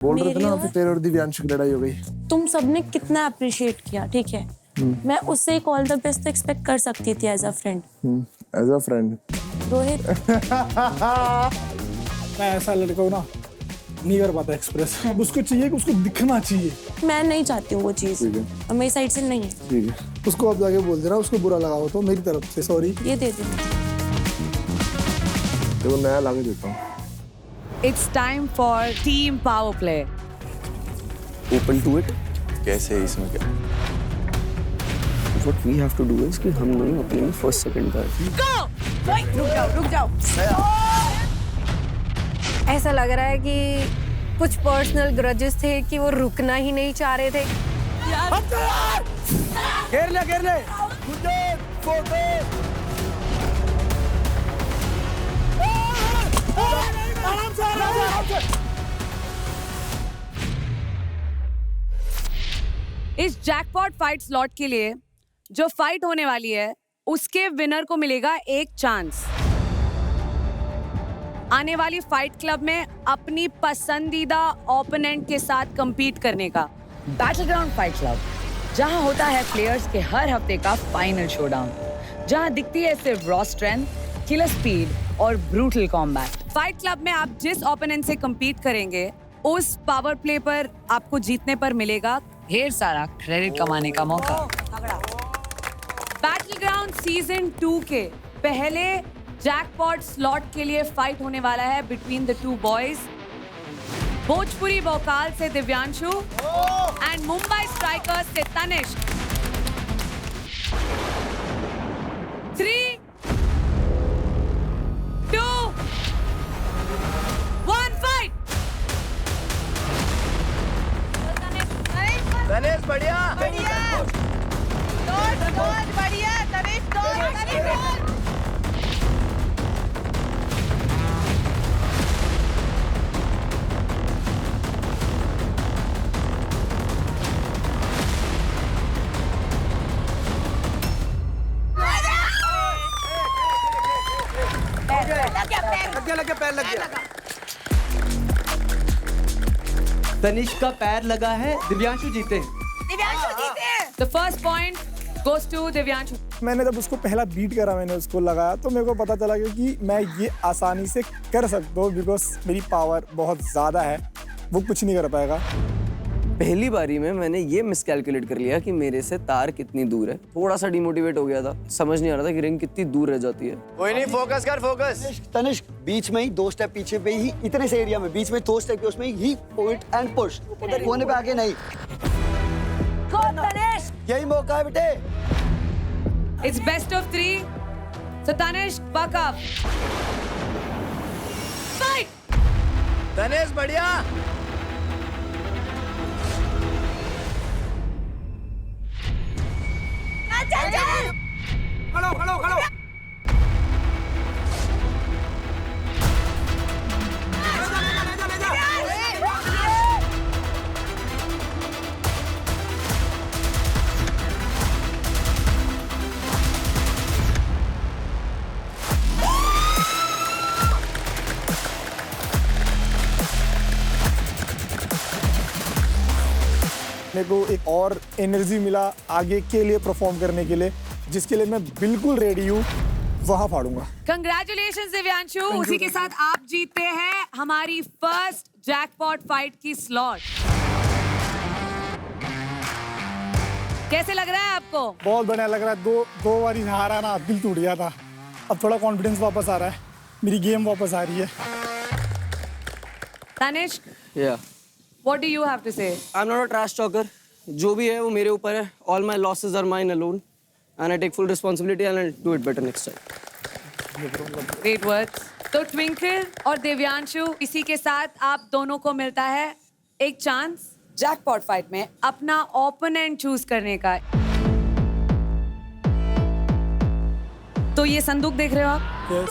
बोल रहे थे ना कि तेरे और दिव्यांशु की लड़ाई हो गई। तुम सबने कितना अप्रिशिएट किया, ठीक है, मैं उससे एक ऑल द बेस्ट एक्सपेक्ट कर सकती थी as a friend. As a friend Rohit मैं ऐसा लड़का हूँ ना, नहीं कर पाता एक्सप्रेस। उसको चाहिए कि उसको दिखना चाहिए। मैं नहीं चाहती हूँ वो चीज, और मेरी साइड से नहीं है। ठीक है, उसको अब जाके बोल देना, उसको बुरा लगा हो तो मेरी तरफ से सॉरी। ये दे दे। तो नया लाके देता हूँ। It's time for team power play. Open to it. कैसे है इसमें क्या? What we have to do is कि हम दोनों अपने में फर्स्ट सेकंड का Go! रुक जाओ। ऐसा लग रहा है कि कुछ पर्सनल ग्रजेस थे कि वो रुकना ही नहीं चाह रहे थे। घेर ले। इस जैकपॉट फाइट स्लॉट के लिए जो फाइट होने वाली है उसके विनर को मिलेगा एक चांस आने वाली फाइट क्लब में अपनी पसंदीदा ओपोनेंट के साथ compete करने का। बैटलग्राउंड फाइट क्लब, जहां होता है प्लेयर्स के हर हफ्ते का फाइनल शोडाउन, जहां दिखती है सिर्फ रॉ स्ट्रेंथ, किलर स्पीड और ब्रूटल कॉम्बैट। फाइट क्लब में आप जिस ओपोनेंट से compete करेंगे उस पावर प्ले पर आपको जीतने पर मिलेगा ढेर सारा क्रेडिट कमाने का मौका। बैटलग्राउंड सीजन 2 के पहले जैकपॉट स्लॉट के लिए फाइट होने वाला है between the two boys. Bhojpuri Bhokaal से दिव्यांशु एंड मुंबई स्ट्राइकर्स से तनिष्क। 3, 2, 1 फाइट। तनेश बढ़िया। लग गया। तनिष्क का पैर लगा है, दिव्यांशु जीते। The first point goes to Divyanshu. मैंने जब उसको पहला बीट करा, मैंने उसको लगाया तो मेरे को पता चला कि मैं ये आसानी से कर सकता हूँ, बिकॉज मेरी पावर बहुत ज़्यादा है, वो कुछ नहीं कर पाएगा। पहली बारी में मैंने ये मिसकैलकुलेट कर लिया कि मेरे से तार कितनी दूर है। थोड़ा सा डिमोटिवेट हो गया था, समझ नहीं आ रहा था कि रिंग कितनी दूर रह जाती है। कोई नहीं, फोकस कर, फोकस। तनिष्क बीच में ही 2 स्टेप पीछे पे ही, इतने से एरिया में बीच में 2 स्टेप के उसमें ही पॉइंट एंड पुश, उधर कोने पे आगे नहीं। यही मौका है बेटे। It's best of 3. So Tanishk, buck up. Fight! Tanesh बढ़िया। खड़ो। मेरे को एक और एनर्जी मिला आगे के लिए परफॉर्म करने के लिए, जिसके लिए मैं बिल्कुल रेडी हूँ, वहाँ फाड़ूंगा। Congratulations दिव्यांशु, उसी के साथ आप जीतते हैं हमारी फर्स्ट जैकपॉट फाइट की स्लॉट। कैसे लग रहा है आपको? बहुत बढ़िया लग रहा है। दो बारी हारा ना, दिल टूट गया था। अब थोड़ा कॉन्फिडेंस वापस आ रहा है, मेरी गेम वापस आ रही है। Tanishq, Yeah. what do you have to say? I'm not a trash talker. जो भी है वो मेरे ऊपर है। All my losses are mine alone, and I take full responsibility and I'll do it better next time. Great words. तो twinkle और दिव्यांशु, इसी के साथ आप दोनों को मिलता है एक चांस जैकपॉट फाइट में अपना ओपोनेंट चूज करने का। तो ये संदूक देख रहे हो आप? Yes.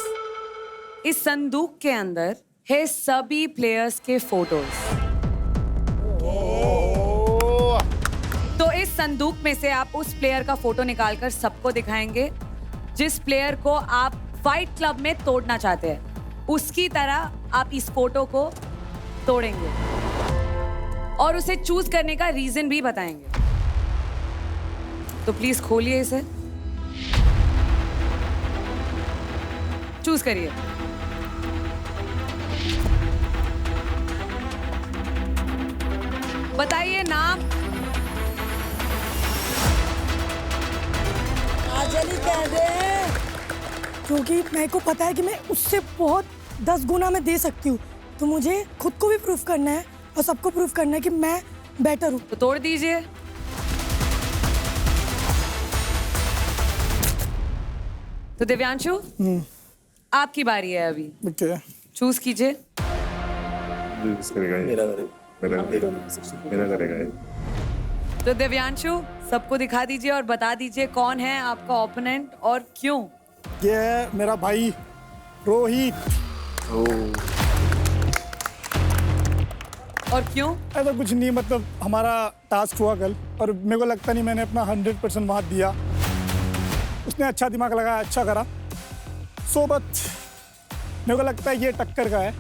इस संदूक के अंदर है सभी प्लेयर्स के फोटोज। तो इस संदूक में से आप उस प्लेयर का फोटो निकालकर सबको दिखाएंगे जिस प्लेयर को आप फाइट क्लब में तोड़ना चाहते हैं। उसकी तरह आप इस फोटो को तोड़ेंगे। और उसे चूज करने का रीजन भी बताएंगे। तो प्लीज खोलिए इसे, चूज करिए। बताइए नाम। काजल ही कह दे, क्योंकि मेरे को पता है कि मैं उससे बहुत 10 गुना मैं दे सकती हूँ। तो मुझे खुद को भी प्रूफ करना है और सबको प्रूफ करना है कि मैं बेटर हूँ। तो तोड़ दीजिए। तो दिव्यांशु, आपकी बारी है अभी। ओके, चूज कीजिए। मेरा करेगा ये। तो दिव्यांशु, सबको दिखा दीजिए और बता दीजिए कौन है आपका ओपोनेंट और क्यों। ये है मेरा भाई रोहित। और क्यों? ऐसा कुछ नहीं, मतलब हमारा टास्क हुआ कल और मेरे को लगता नहीं मैंने अपना 100% वहाँ दिया। उसने अच्छा दिमाग लगाया, अच्छा करा। सो बट मेरे को लगता है ये टक्कर का है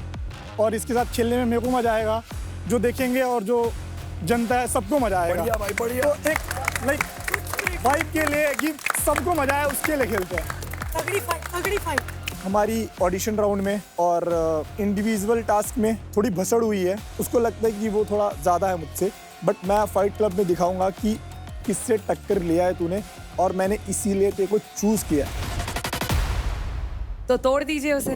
और इसके साथ खेलने में मेरे को मजा आएगा। जो देखेंगे और जो जनता है सबको मजा आएगा। बढ़िया भाई, बढ़िया। तो एक लाइक वाइब के लिए कि सबको मजा आए उसके लिए खेलते हैं। तगड़ी फाइट। हमारी ऑडिशन राउंड में और इंडिविजुअल टास्क में थोड़ी भसड़ हुई है। उसको लगता है कि वो थोड़ा ज़्यादा है मुझसे, बट मैं फाइट क्लब में दिखाऊंगा कि किससे टक्कर लिया है तूने और मैंने इसीलिए तेरे को चूज किया। तो तोड़ दीजिए उसे।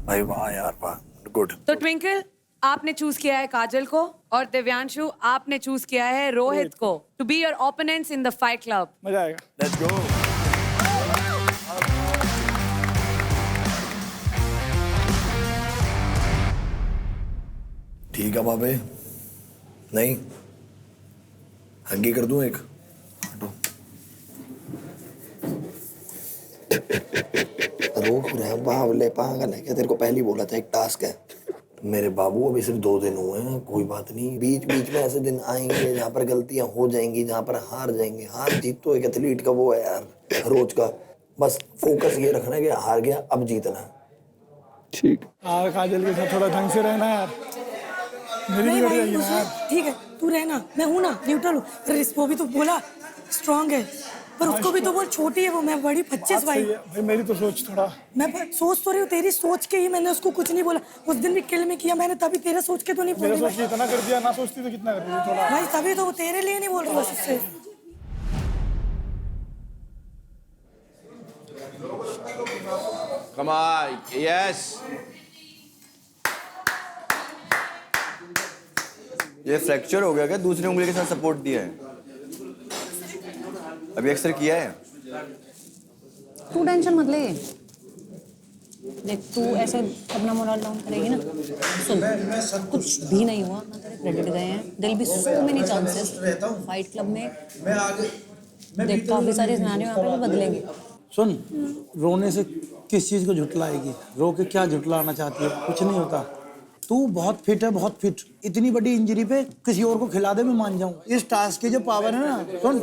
भाई वाह यार, वाह, गुड। तो ट्विंकल, आपने चूज किया है काजल को और दिव्यांशु, आपने चूज किया है रोहित को to be your opponents in the fight club. मजा आएगा। Let's go. ठीक है बाबे, नहीं हग्गी कर दूं एक। रोक रहे बावले, पागल है क्या? तेरे को पहले ही बोला था एक टास्क है। मेरे बाबू अभी सिर्फ 2 दिन हुए हैं, कोई बात नहीं। बीच बीच में ऐसे दिन आएंगे जहाँ पर गलतियां हो जाएंगी, जहाँ पर हार जाएंगे। हार जीत तो एक एथलीट का वो है यार, रोज का। बस फोकस ये रखना है कि हार गया, अब जीतना है। ठीक। हाँ, काजल के साथ थोड़ा ढंग से रहना यार। मेरी भी भाई, जाएगी ना यार। ठीक है, तू रहना, मैं हूँ ना, न्यूट्रल हूँ। अरे वो भी तो बोला स्ट्रांग है, पर उसको भी तो बोल छोटी है वो, मैं बड़ी 25 भाई। भाई मेरी तो सोच थोड़ा। मैं सोच तो रही हूँ, तेरी सोच के ही मैंने उसको कुछ नहीं बोला। उस दिन भी किल में किया मैंने, तभी तेरे सोच के तो नहीं बोल मेरा रही सोच के इतना कर दिया, ना सोचती तो कितना कर दिया थोड़ा। भाई, तभी तो तेरे लिए नहीं बोल रही बस उससे। Come on, yes. ये फ्रैक्चर हो गया क्या? दूसरी उंगली के साथ सपोर्ट दिया है, अभी एक्सरे किया है। तू टेंशन मत ले, देख तू ऐसे अपना मोरल डाउन करेगी ना। सुन, कुछ भी नहीं हुआ ना, तेरे क्रेडिट गए हैं। दिल भी so many chances fight club में देख, काफी सारे सिनेरियो यहाँ पे भी बदलेंगे। सुन, रोने से किस चीज़ को झुटलाएगी? रो के क्या झुटलाना चाहती है? कुछ नहीं होता। तू बहुत फिट है, बहुत फिट। इतनी बड़ी इंजरी पे किसी और को खिला दे, मैं मान जाऊं। इस टास्क की जो पावर है ना, सुन,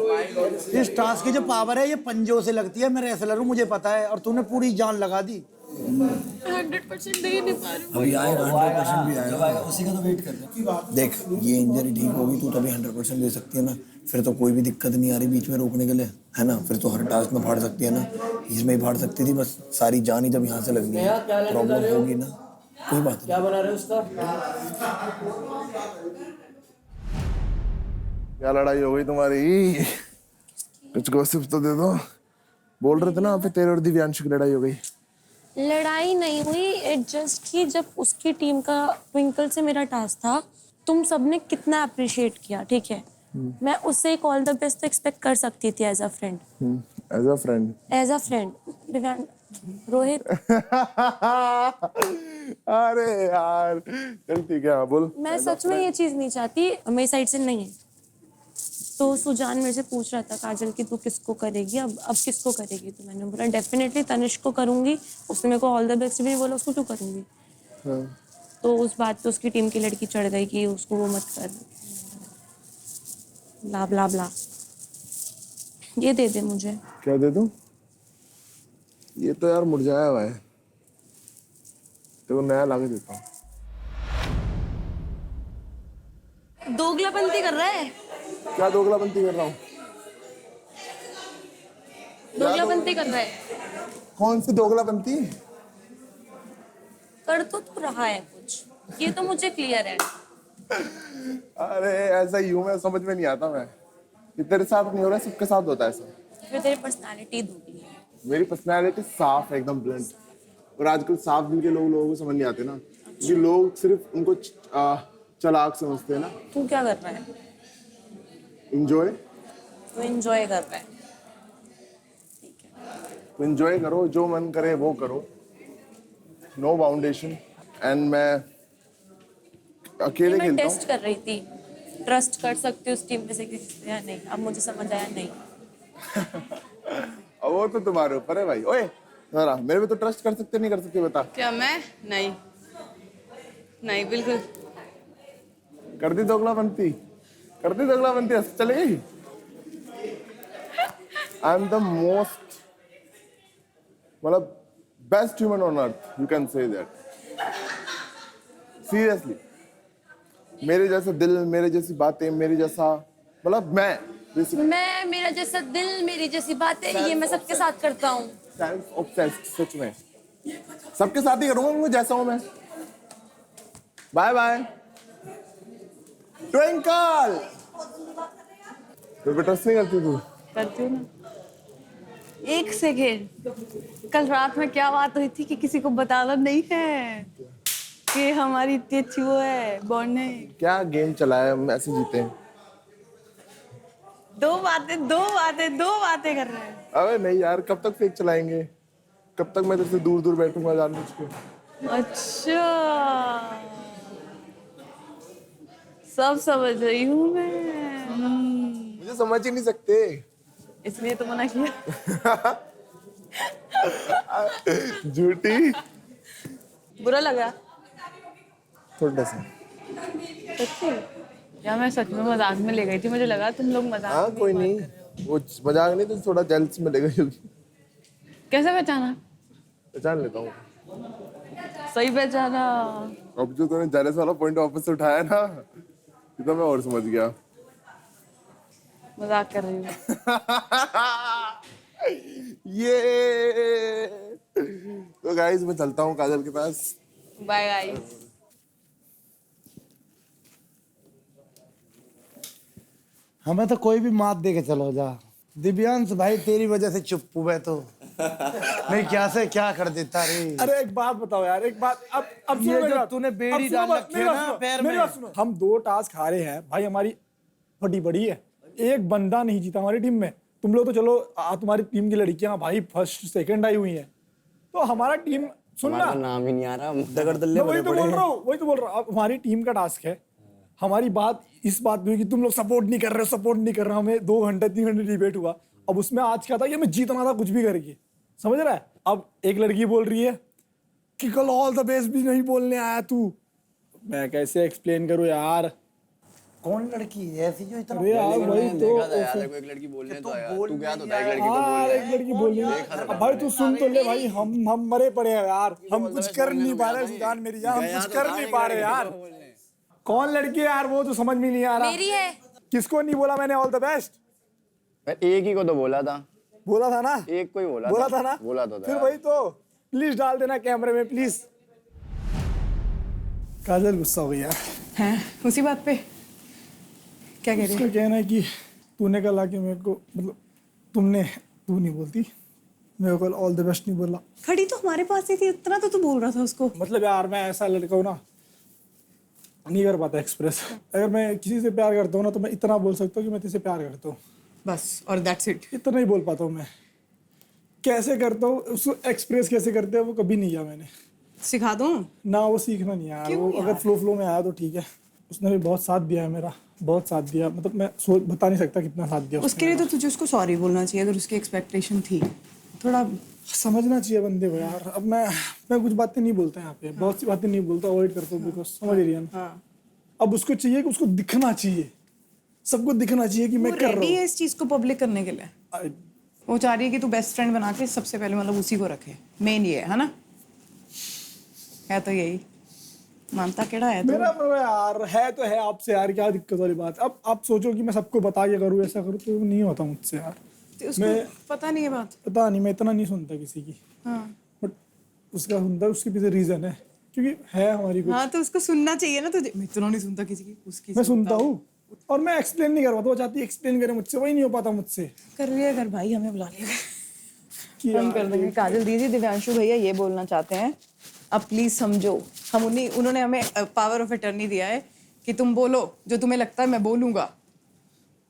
इस टास्क की जो पावर है ये पंजों से लगती है। मैं रेसलर हूँ, मुझे पता है, और तूने पूरी जान लगा दी। 100% दे ही नहीं पा रही हूँ। अभी आएगा, 100% भी आएगा, उसी का तो वेट कर रहे हैं। देख, ये इंजरी ठीक होगी, तू तभी 100% दे सकती है ना। फिर तो कोई भी दिक्कत नहीं आ रही बीच में रोकने के लिए, है ना? फिर तो हर टास्क में फाड़ सकती है ना। इसमें ही फाड़ सकती थी, बस सारी जान ही जब यहाँ से लगनी है, प्रॉब्लम होगी ना। कोई बात नहीं। क्या बना रहे हो उसका? क्या लड़ाई हो गई तुम्हारी? कुछ गॉसिप तो दे दो। बोल रहे थे ना आप, तेरे और दिव्यांशु की लड़ाई हो गई। लड़ाई नहीं हुई, एडजस्ट की। जब उसकी टीम का ट्विंकल से मेरा टास्क था, तुम सबने कितना अप्रिशिएट किया, ठीक है। मैं उससे एक ऑल द बेस्ट एक्सपेक्ट कर सकती थी as a friend. As a friend? As a friend Rohit. अरे यार, चल ठीक है, हाँ बोल। मैं सच में ये चीज नहीं चाहती, मेरी साइड से नहीं है। तो सुजान मेरे से पूछ रहा था, काजल की तू किसको करेगी अब किसको करेगी? तो मैंने बोला डेफिनेटली तनिष्क को करूंगी। उसने मेरे को ऑल द बेस्ट भी नहीं बोला, उसको क्यों करूंगी? तो उस बात पे उसकी टीम की लड़की चढ़ गई कि उसको वो मत कर, ब्ला ब्ला ब्ला। ये दे दे मुझे। क्या दे दूं? ये तो यार मुरझाया हुआ है, तो नया ला के देता हूँ। दोगलापंती कर रहा है, क्या दोगलापंती कर रहा हूँ? दोगलापंती कर रहा है। कौन सी दोगलापंती? कर तो तू रहा है कुछ, ये तो मुझे क्लियर है। अरे ऐसा ही हूँ मैं, समझ में नहीं आता मैं। ये तेरे साथ नहीं हो रहा है, सबके साथ होता है ऐसा। फिर तेरी पर्सनालिटी दोगली है। मेरी पर्सनालिटी साफ है, एकदम ब्लंट। और आजकल साफ दिल के लोगों को समझ नहीं आते ना, क्योंकि लोग सिर्फ उनको चालाक समझते हैं ना। तू क्या कर रहा है? इंजॉय। तू एंजॉय कर रहा है। तो इंजॉय करो, जो मन करे वो करो, नो बाउंडेशन। एंड मैं अकेले मैं खेलता हूँ। टेस्ट कर रही थी, ट्रस्ट कर सकती हूँ उस टीम में से किसी से या नहीं। अब मुझे समझ आया नहीं। अब वो तो तुम्हारे ऊपर है भाई। ओए जरा मेरे पे तो ट्रस्ट कर सकते नहीं कर सकते, बता। क्या मैं? नहीं नहीं, बिल्कुल। कर दी दोगलापंती, कर दी दोगलापंती, चलेगी। आई एम द मोस्ट, मतलब best human on earth, you can say that. Seriously, मेरे जैसा दिल, मेरे जैसी बातें, मेरे जैसा, मतलब मैं मेरा जैसा दिल, मेरी जैसी बातें, ये मैं सबके साथ करता हूँ। सेल्फ ऑब्सेस्ड, सच में सबके साथ ही करूंगा मैं जैसा हूं मैं। Bye bye twinkle. ट्रस्ट नहीं करती तू? करती हूँ ना। एक सेकेंड, कल रात में क्या बात हुई थी कि किसी को बताना नहीं है कि हमारी इतनी अच्छी वो है बॉन्ड है। क्या गेम चलाया, हम ऐसे जीते हैं। दो बातें कर रहे हैं। अबे नहीं यार, कब तक फेक चलाएंगे? कब तक मैं तेरे से दूर दूर बैठूंगा जानबूझ के? अच्छा, सब समझ रही हूँ मैं। मुझे समझ ही नहीं सकते, इसलिए तो मना किया। झूठी। बुरा लगा थोड़ा सा। सच्ची? या मैं सच में मजाक में ले गई थी, मुझे लगा तुम लोग मजाक हाँ कोई नहीं, वो मजाक नहीं, तो थोड़ा जेलस में ले गई होगी। कैसे पहचाना? पहचान लेता हूँ। सही पहचाना। अब जो तूने जेलस वाला पॉइंट वापस से उठाया ना, ये तो मैं और समझ गया। मजाक कर रही हूँ। ये तो गाइस मैं चलता हूँ काजल के पास। Bye guys. हमें तो कोई भी मात दे के चलो जा। दिव्यांश भाई तेरी वजह से चुप हुए तो मैं क्या से क्या कर देता रे। अरे एक बात बताओ यार, एक बात। अब ये जो तूने बेड़ी डाल रखी है ना पैर में। हम 2 टास्क हारे हैं भाई, हमारी फटी बड़ी है। एक बंदा नहीं जीता हमारी टीम में। तुम लोग तो चलो, तुम्हारी टीम की लड़कियां भाई फर्स्ट सेकंड आई हुई हैं, तो हमारा टीम सुनना, नाम ही नहीं आ रहा, दगड़ दल्ले वही तो बोल रहा हूँ। अब हमारी टीम का टास्क है। हमारी बात इस बात में कि तुम लोग सपोर्ट नहीं कर रहे हो, हमें 2 घंटे 3 घंटे डिबेट हुआ। अब उसमें आज क्या था कि हमें जीतना था कुछ भी करके, समझ रहा है। अब एक लड़की बोल रही है कि कल ऑल द बेस्ट भी नहीं बोलने आया तू। मैं कैसे एक्सप्लेन करूं यार? कौन लड़की है ऐसी जो इतना? अरे यार वही तो यार, एक लड़की बोलने तो आया, तू गया तो था एक लड़की को यार, एक लड़की बोल रही है। अब भाई तू सुन तो ले भाई, हम मरे पड़े हैं यार, हम कुछ कर नहीं पा रहे। सुजान मेरी जान, हम कुछ कर नहीं पा रहे यार। कौन लड़की है यार वो तो समझ में नहीं आ रहा। मेरी है। किसको नहीं बोला मैंने ऑल द बेस्ट? एक ही को तो बोला था ना, एक को ही बोला था ना, बोला तो था। फिर वही तो, प्लीज डाल देना कैमरे में प्लीज। काजल गुस्सा हो गई यार। हैं? उसी बात पे क्या कह रही उसका कहना है कि तूने कल आके मेरे को, मतलब तू नहीं बोलती, मेरे को ऑल द बेस्ट नहीं बोला। खड़ी तो हमारे पास ही थी, इतना तो तू बोल रहा था उसको। मतलब यार मैं ऐसा लड़का हूँ ना, नहीं कर पाता एक्सप्रेस। अगर मैं किसी से प्यार करता हूँ ना, तो मैं इतना बोल सकता हूँ कि मैं तुझसे प्यार करता हूँ, बस, और दैट्स इट। इतना ही बोल पाता हूँ मैं। कैसे करता हूँ उसको एक्सप्रेस कैसे करते हैं वो कभी नहीं किया मैंने। सिखा दूँ ना, वो सीखना नहीं यार। वो अगर फ्लो में आया तो ठीक है। उसने भी बहुत साथ दिया है मेरा, बहुत साथ दिया, मतलब मैं बता नहीं सकता कितना साथ दिया उसके लिए। तो तुझे उसको सॉरी बोलना चाहिए अगर उसकी एक्सपेक्टेशन थी। थोड़ा समझना चाहिए बंदे को यार। अब मैं कुछ बातें नहीं बोलता यहाँ पे, बहुत सी बातें नहीं बोलता, अवॉइड करता हूँ, बिकॉज समझ रही है ना। अब उसको चाहिए कि उसको दिखना चाहिए, सबको दिखना चाहिए कि मैं कर रहा हूँ। है इस चीज को पब्लिक करने के लिए। वो चाह रही है कि तू बेस्ट फ्रेंड बना के सबसे पहले मतलब उसी को रखे। मेन ये है ना, है तो यही। मानता केड़ा है मेरा मतलब यार है तो है आपसे यार, क्या दिक्कत वाली बात। अब आप सोचो कि मैं सबको बता के करूँ ऐसा करूँ तो नहीं होता मुझसे यार। तो उसको पता नहीं है बात। पता नहीं, मैं इतना नहीं सुनता किसी की। हाँ बट उसका सुनता, उसके पीछे रीजन है क्योंकि है हमारी कुछ। हाँ तो उसको सुनना चाहिए ना तुझे। मैं इतना नहीं सुनता किसी की, उसकी मैं सुनता हूँ और मैं एक्सप्लेन नहीं कर पाता, वो चाहती है एक्सप्लेन करे मुझसे, वही नहीं हो पाता मुझसे। कर लिया कर भाई, हमें बुला लिया कि हम कर देंगे। काजल दीदी, दिव्यांशु भैया ये बोलना चाहते हैं, अब प्लीज समझो, हम उन्होंने हमें पावर ऑफ अटर्नी दिया है कि तुम बोलो जो तुम्हें लगता है, मैं बोलूंगा।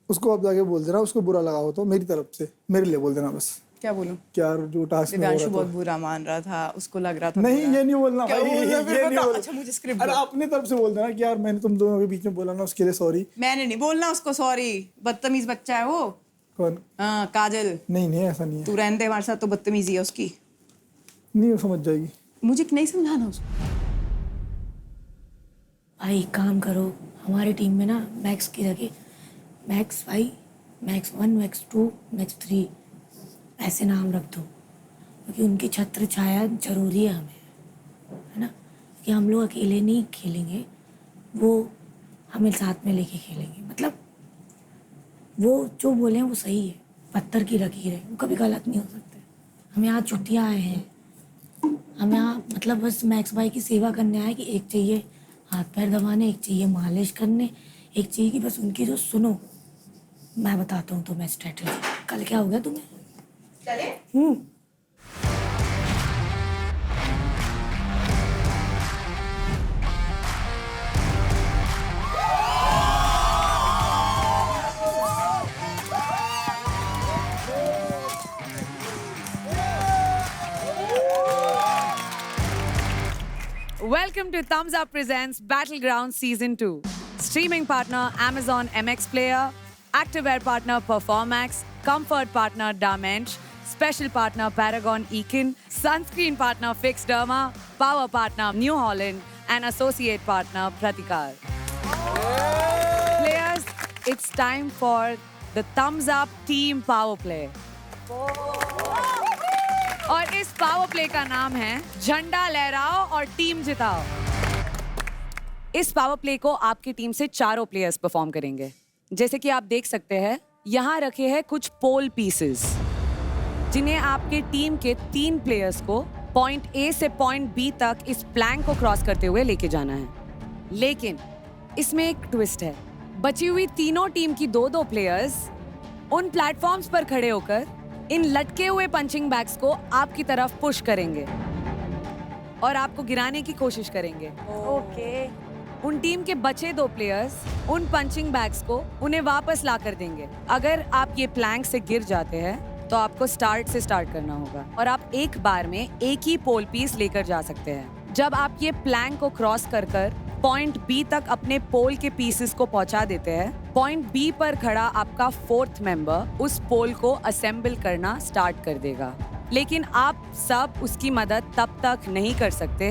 उसको अब जाके बोल देना, उसको बुरा लगा हो तो मेरी तरफ से मेरे लिए बोल देना बस। क्या बोलूं? क्या जो टास्क में हो दिव्यांशु रहा बहुत था। बुरा मान रहा था, उसको लग रहा था नहीं बुरा। ये नहीं बोलना क्या भाई, बोलना? ये फिर नहीं बता। बोलना। अच्छा मुझे स्क्रिप्ट अरे अपनी तरफ से बोल देना कि यार मैंने तुम दोनों के बीच में बोला ना, उसके लिए सॉरी। मैंने नहीं बोलना उसको सॉरी, बदतमीज बच्चा है वो। कौन? हाँ काजल। नहीं ऐसा नहीं है। तू रहने दे हमारे साथ, तो बदतमीजी है उसकी। नहीं वो समझ जाएगी। मुझे नहीं समझाना उसको। भाई काम करो, हमारी टीम में ना मैक्स की जगह मैक्स भाई, मैक्स 1, मैक्स 2, मैक्स 3 ऐसे नाम रख दो, क्योंकि उनकी छत्र छाया जरूरी है हमें, है ना? कि हम लोग अकेले नहीं खेलेंगे, वो हमें साथ में लेके खेलेंगे। मतलब वो जो बोले हैं वो सही है, पत्थर की लकीर है, वो कभी गलत नहीं हो सकते। हम यहाँ छुट्टियाँ आए हैं, हम यहाँ मतलब बस मैक्स भाई की सेवा करने आए कि एक चाहिए हाथ पैर दबाने, एक चाहिए मालिश करने, एक चाहिए कि बस उनकी जो सुनो। मैं बताता हूँ तुम्हें स्ट्रेटजी। कल क्या हो गया तुम्हें? चले? Welcome to Thumbs Up Presents Battleground Season 2. Streaming partner Amazon MX Player, Activewear partner Performax, Comfort partner Damench, Special partner Paragon Ekin, Sunscreen partner Fix Derma, Power partner New Holland, and Associate partner Pratikar. Players, it's time for the Thumbs Up Team Power Play. और इस power play का नाम है झंडा लहराओ और team जिताओ। इस power play को आपकी टीम से चारों प्लेयर्स परफॉर्म करेंगे। जैसे कि आप देख सकते हैं, यहाँ रखे हैं कुछ पोल पीसेस, जिन्हें आपके टीम के 3 प्लेयर्स को पॉइंट ए से पॉइंट बी तक इस प्लैंक को क्रॉस करते हुए लेके जाना है। लेकिन इसमें एक ट्विस्ट है। बची हुई तीनों टीम की 2-2 प्लेयर्स उन प्लेटफॉर्म्स पर खड़े होकर इन लटके हुए पंचिंग बैग्स को आपकी तरफ पुश करेंगे और आपको गिराने की कोशिश करेंगे। ओके। उन टीम के बचे 2 प्लेयर्स उन पंचिंग बैग्स को उन्हें वापस ला कर देंगे। अगर आप ये प्लैंक से गिर जाते हैं तो आपको स्टार्ट से स्टार्ट करना होगा और आप एक बार में एक ही पोल पीस लेकर जा सकते हैं। जब आप ये प्लैंक को क्रॉस कर पॉइंट बी तक अपने पोल के पीसेस को पहुंचा देते हैं, पॉइंट बी पर खड़ा आपका 4th मेंबर उस पोल को असेंबल करना स्टार्ट कर देगा। लेकिन आप सब उसकी मदद तब तक नहीं कर सकते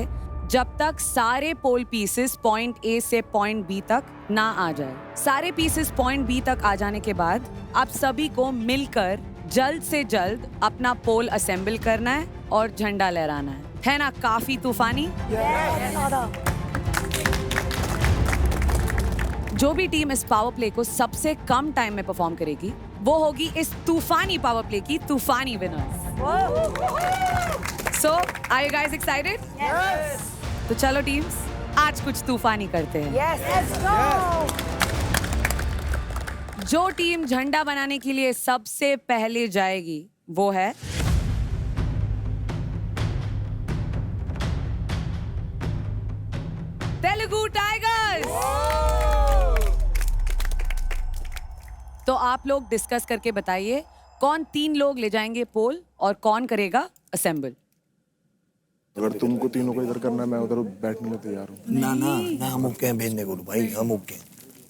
जब तक सारे पोल पीसेस पॉइंट ए से पॉइंट बी तक ना आ जाए। सारे पीसेस पॉइंट बी तक आ जाने के बाद आप सभी को मिलकर जल्द से जल्द अपना पोल असेंबल करना है और झंडा लहराना है ना? काफी तूफानी। जो भी टीम इस पावर प्ले को सबसे कम टाइम में परफॉर्म करेगी, वो होगी इस तूफानी पावर प्ले की तूफानी winners. So, are you guys excited? Yes. तो चलो टीम्स, आज कुछ तूफानी करते हैं। Yes. Let's go. जो टीम झंडा बनाने के लिए सबसे पहले जाएगी, वो है तेलुगु टाइगर्स। तो आप लोग डिस्कस करके बताइए कौन 3 लोग ले जाएंगे पोल और कौन करेगा असेंबल। अगर तुमको तीनों को इधर करना है, मैं उधर बैठने को तैयार हूँ। ना हम ओके हैं भेजने को भाई, हम ओके हैं,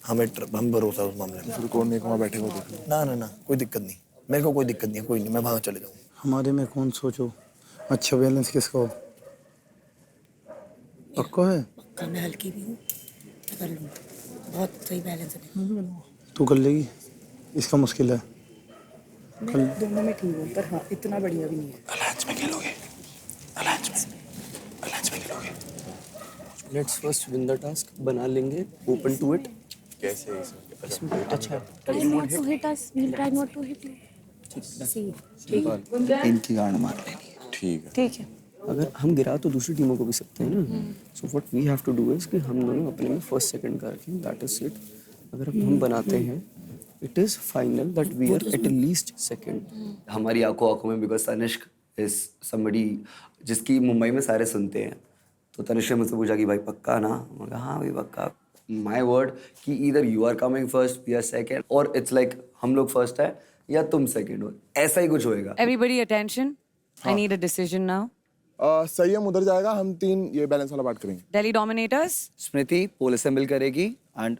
हम भरोसा उस मामले में। फिर कौन एक वहाँ बैठे को देखो। ना कोई दिक्कत नहीं, मेरे को कोई दिक्कत नहीं है, कोई नहीं, मैं वहाँ चले जाऊँ। हमारे में कौन सोचो अच्छा बैलेंस किसका हो? पक्का है? पक्का, मैं हल्की भी हूँ, मैं कर लूँगा, बहुत सही बैलेंस है। तू कर लेगी? इसका मुश्किल है। मैं दोनों में ठीक हूँ, पर हाँ इतना बढ़िया भी नहीं है। अलायंस में खेलोगे? अलायंस में खेलोगे? Let's first win the task, बना लेंगे, ओपन टू इट। कैसे इसमें बहुत अच्छा है। Try not to hit us. We'll try not to hit you. See. ठीक है. इनकी गांड मार लेनी है। ठीक है। ठीक है. अगर हम गिरा तो दूसरी टीमों को भी सकते हैं ना। So what we have to do is कि हम दोनों अपने में फर्स्ट सेकंड का रखें, दैट इज इट। अगर हम बनाते हैं, it is final that we are at least second. हमारी आंखों में बिकॉज तनिष्क इज समबडी जिसकी मुंबई में सारे सुनते हैं, तो तनिष्क ने मुझसे पूछा कि भाई पक्का ना? मैं कहा हाँ भाई पक्का। माय वर्ड कि either you are coming first, we are second, और इट्स लाइक हम लोग फर्स्ट है या तुम सेकंड हो, ऐसा ही कुछ होएगा। Everybody attention. I need a decision now. संयम उधर जाएगा, हम 3 ये बैलेंस वाला बात करेंगे। Delhi Dominators. Smriti pole assemble करेगी and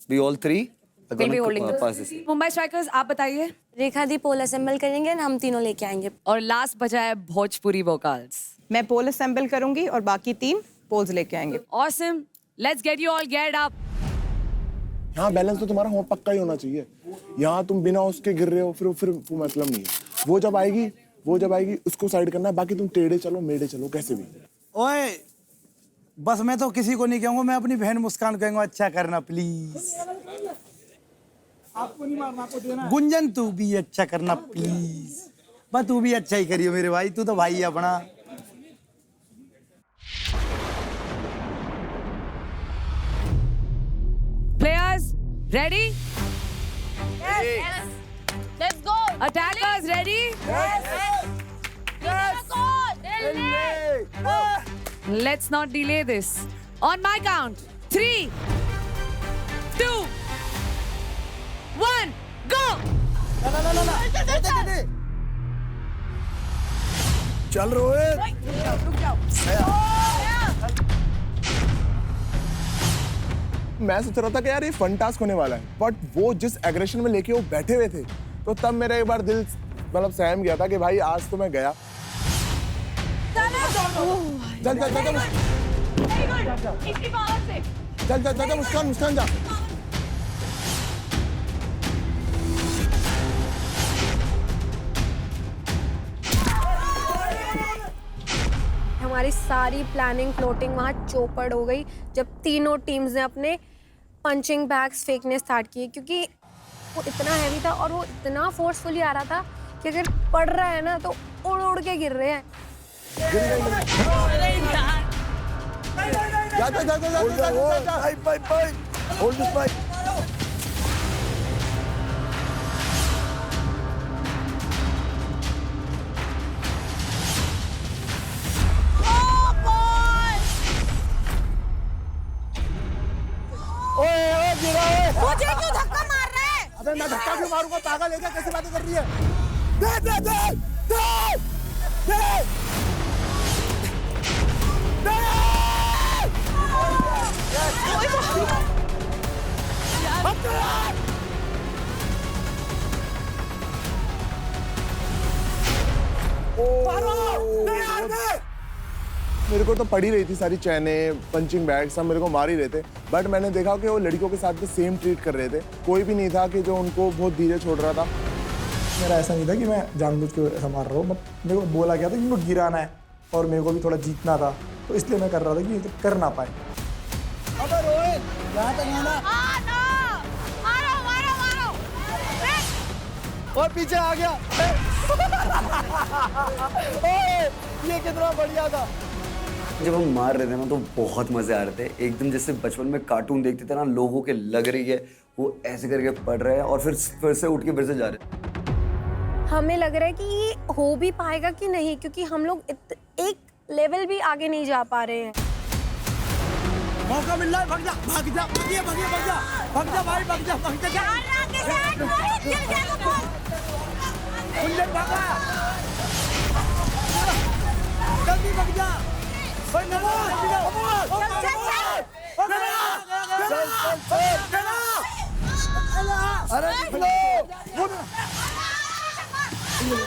we all 3 We'll be holding the pass this. Mumbai Strikers, आप बताइए। रेखा दी पोल असेंबल करेंगे और हम तीनों लेके आएंगे। और लास्ट बचा है भोजपुरी वोकल्स। मैं पोल असेंबल करूंगी और बाकी 3 पोल्स लेके आएंगे। Awesome. Let's get you all geared up. यहाँ बैलेंस तो तुम्हारा पक्का ही होना चाहिए। यहाँ तुम बिना उसके गिर रहे हो, फिर वो मतलब नहीं है। वो जब आएगी उसको साइड करना है, बाकी तुम टेढ़े चलो मेढ़े चलो कैसे भी। ओए बस मैं तो किसी को नहीं कहूंगा, मैं अपनी बहन मुस्कान कहूंगा अच्छा करना प्लीज। आपको नहीं मारना, आपको देना। गुंजन तू भी अच्छा करना प्लीज, बस तू भी अच्छा ही करियो मेरे भाई, तू तो भाई है अपना। Players, ready? Yes. Let's go. Attackers, ready? Yes. Let's not delay this. On my count, 3, 2, 1, go! चल रोहित। मैं सोच रहा था कि यार ये फन टास्क होने वाला है, बट वो जिस एग्रेशन में लेके वो बैठे हुए थे, तो तब मेरा एक बार दिल मतलब सहम गया था कि भाई आज तो मैं गया। चल मुस्कान जा। हमारी सारी प्लानिंग फ्लोटिंग वहाँ चौपड़ हो गई जब तीनों टीम्स ने अपने पंचिंग बैग्स फेंकने स्टार्ट किए, क्योंकि वो इतना हैवी था और वो इतना फोर्सफुली आ रहा था कि अगर पड़ रहा है ना तो उड़ उड़ के गिर रहे हैं। मुझे क्यों धक्का मार रहा है? अबे मैं धक्का क्यों मारूंगा, पागल है क्या? कैसी बातें कर रही है? दे मेरे को तो पड़ी रही थी सारी चैनें, पंचिंग बैग सब मेरे को मार ही रहे थे, बट मैंने देखा कि वो लड़कियों के साथ भी सेम ट्रीट कर रहे थे। कोई भी नहीं था कि जो उनको बहुत धीरे छोड़ रहा था। मेरा ऐसा नहीं था कि मैं जानबूझ के ऐसा मार रहा हूँ, बट मेरे को बोला गया था कि इनको गिराना है और मेरे को भी थोड़ा जीतना था, तो इसलिए मैं कर रहा था कि ये कर ना पाए। अबे रोहित यहाँ तक आना। और पीछे आ गया। ये कितना बढ़िया था। जब हम मार रहे थे ना तो बहुत मजे आ रहे थे, एकदम जैसे बचपन में कार्टून देखते थे ना, लोगों के लग रही है वो ऐसे करके पढ़ रहे हैं और फिर से उठ के फिर से जा रहे हैं। हमें लग रहा है कि ये हो भी पाएगा कि नहीं, क्योंकि हम लोग एक लेवल भी आगे नहीं जा पा रहे हैं। मौका मिल रहा है, भाग जा भाग जा भाग जा भाग जा भाग जा भाई भाग जा भाग जा। गुंजन भागा, जल्दी भाग जा। अरे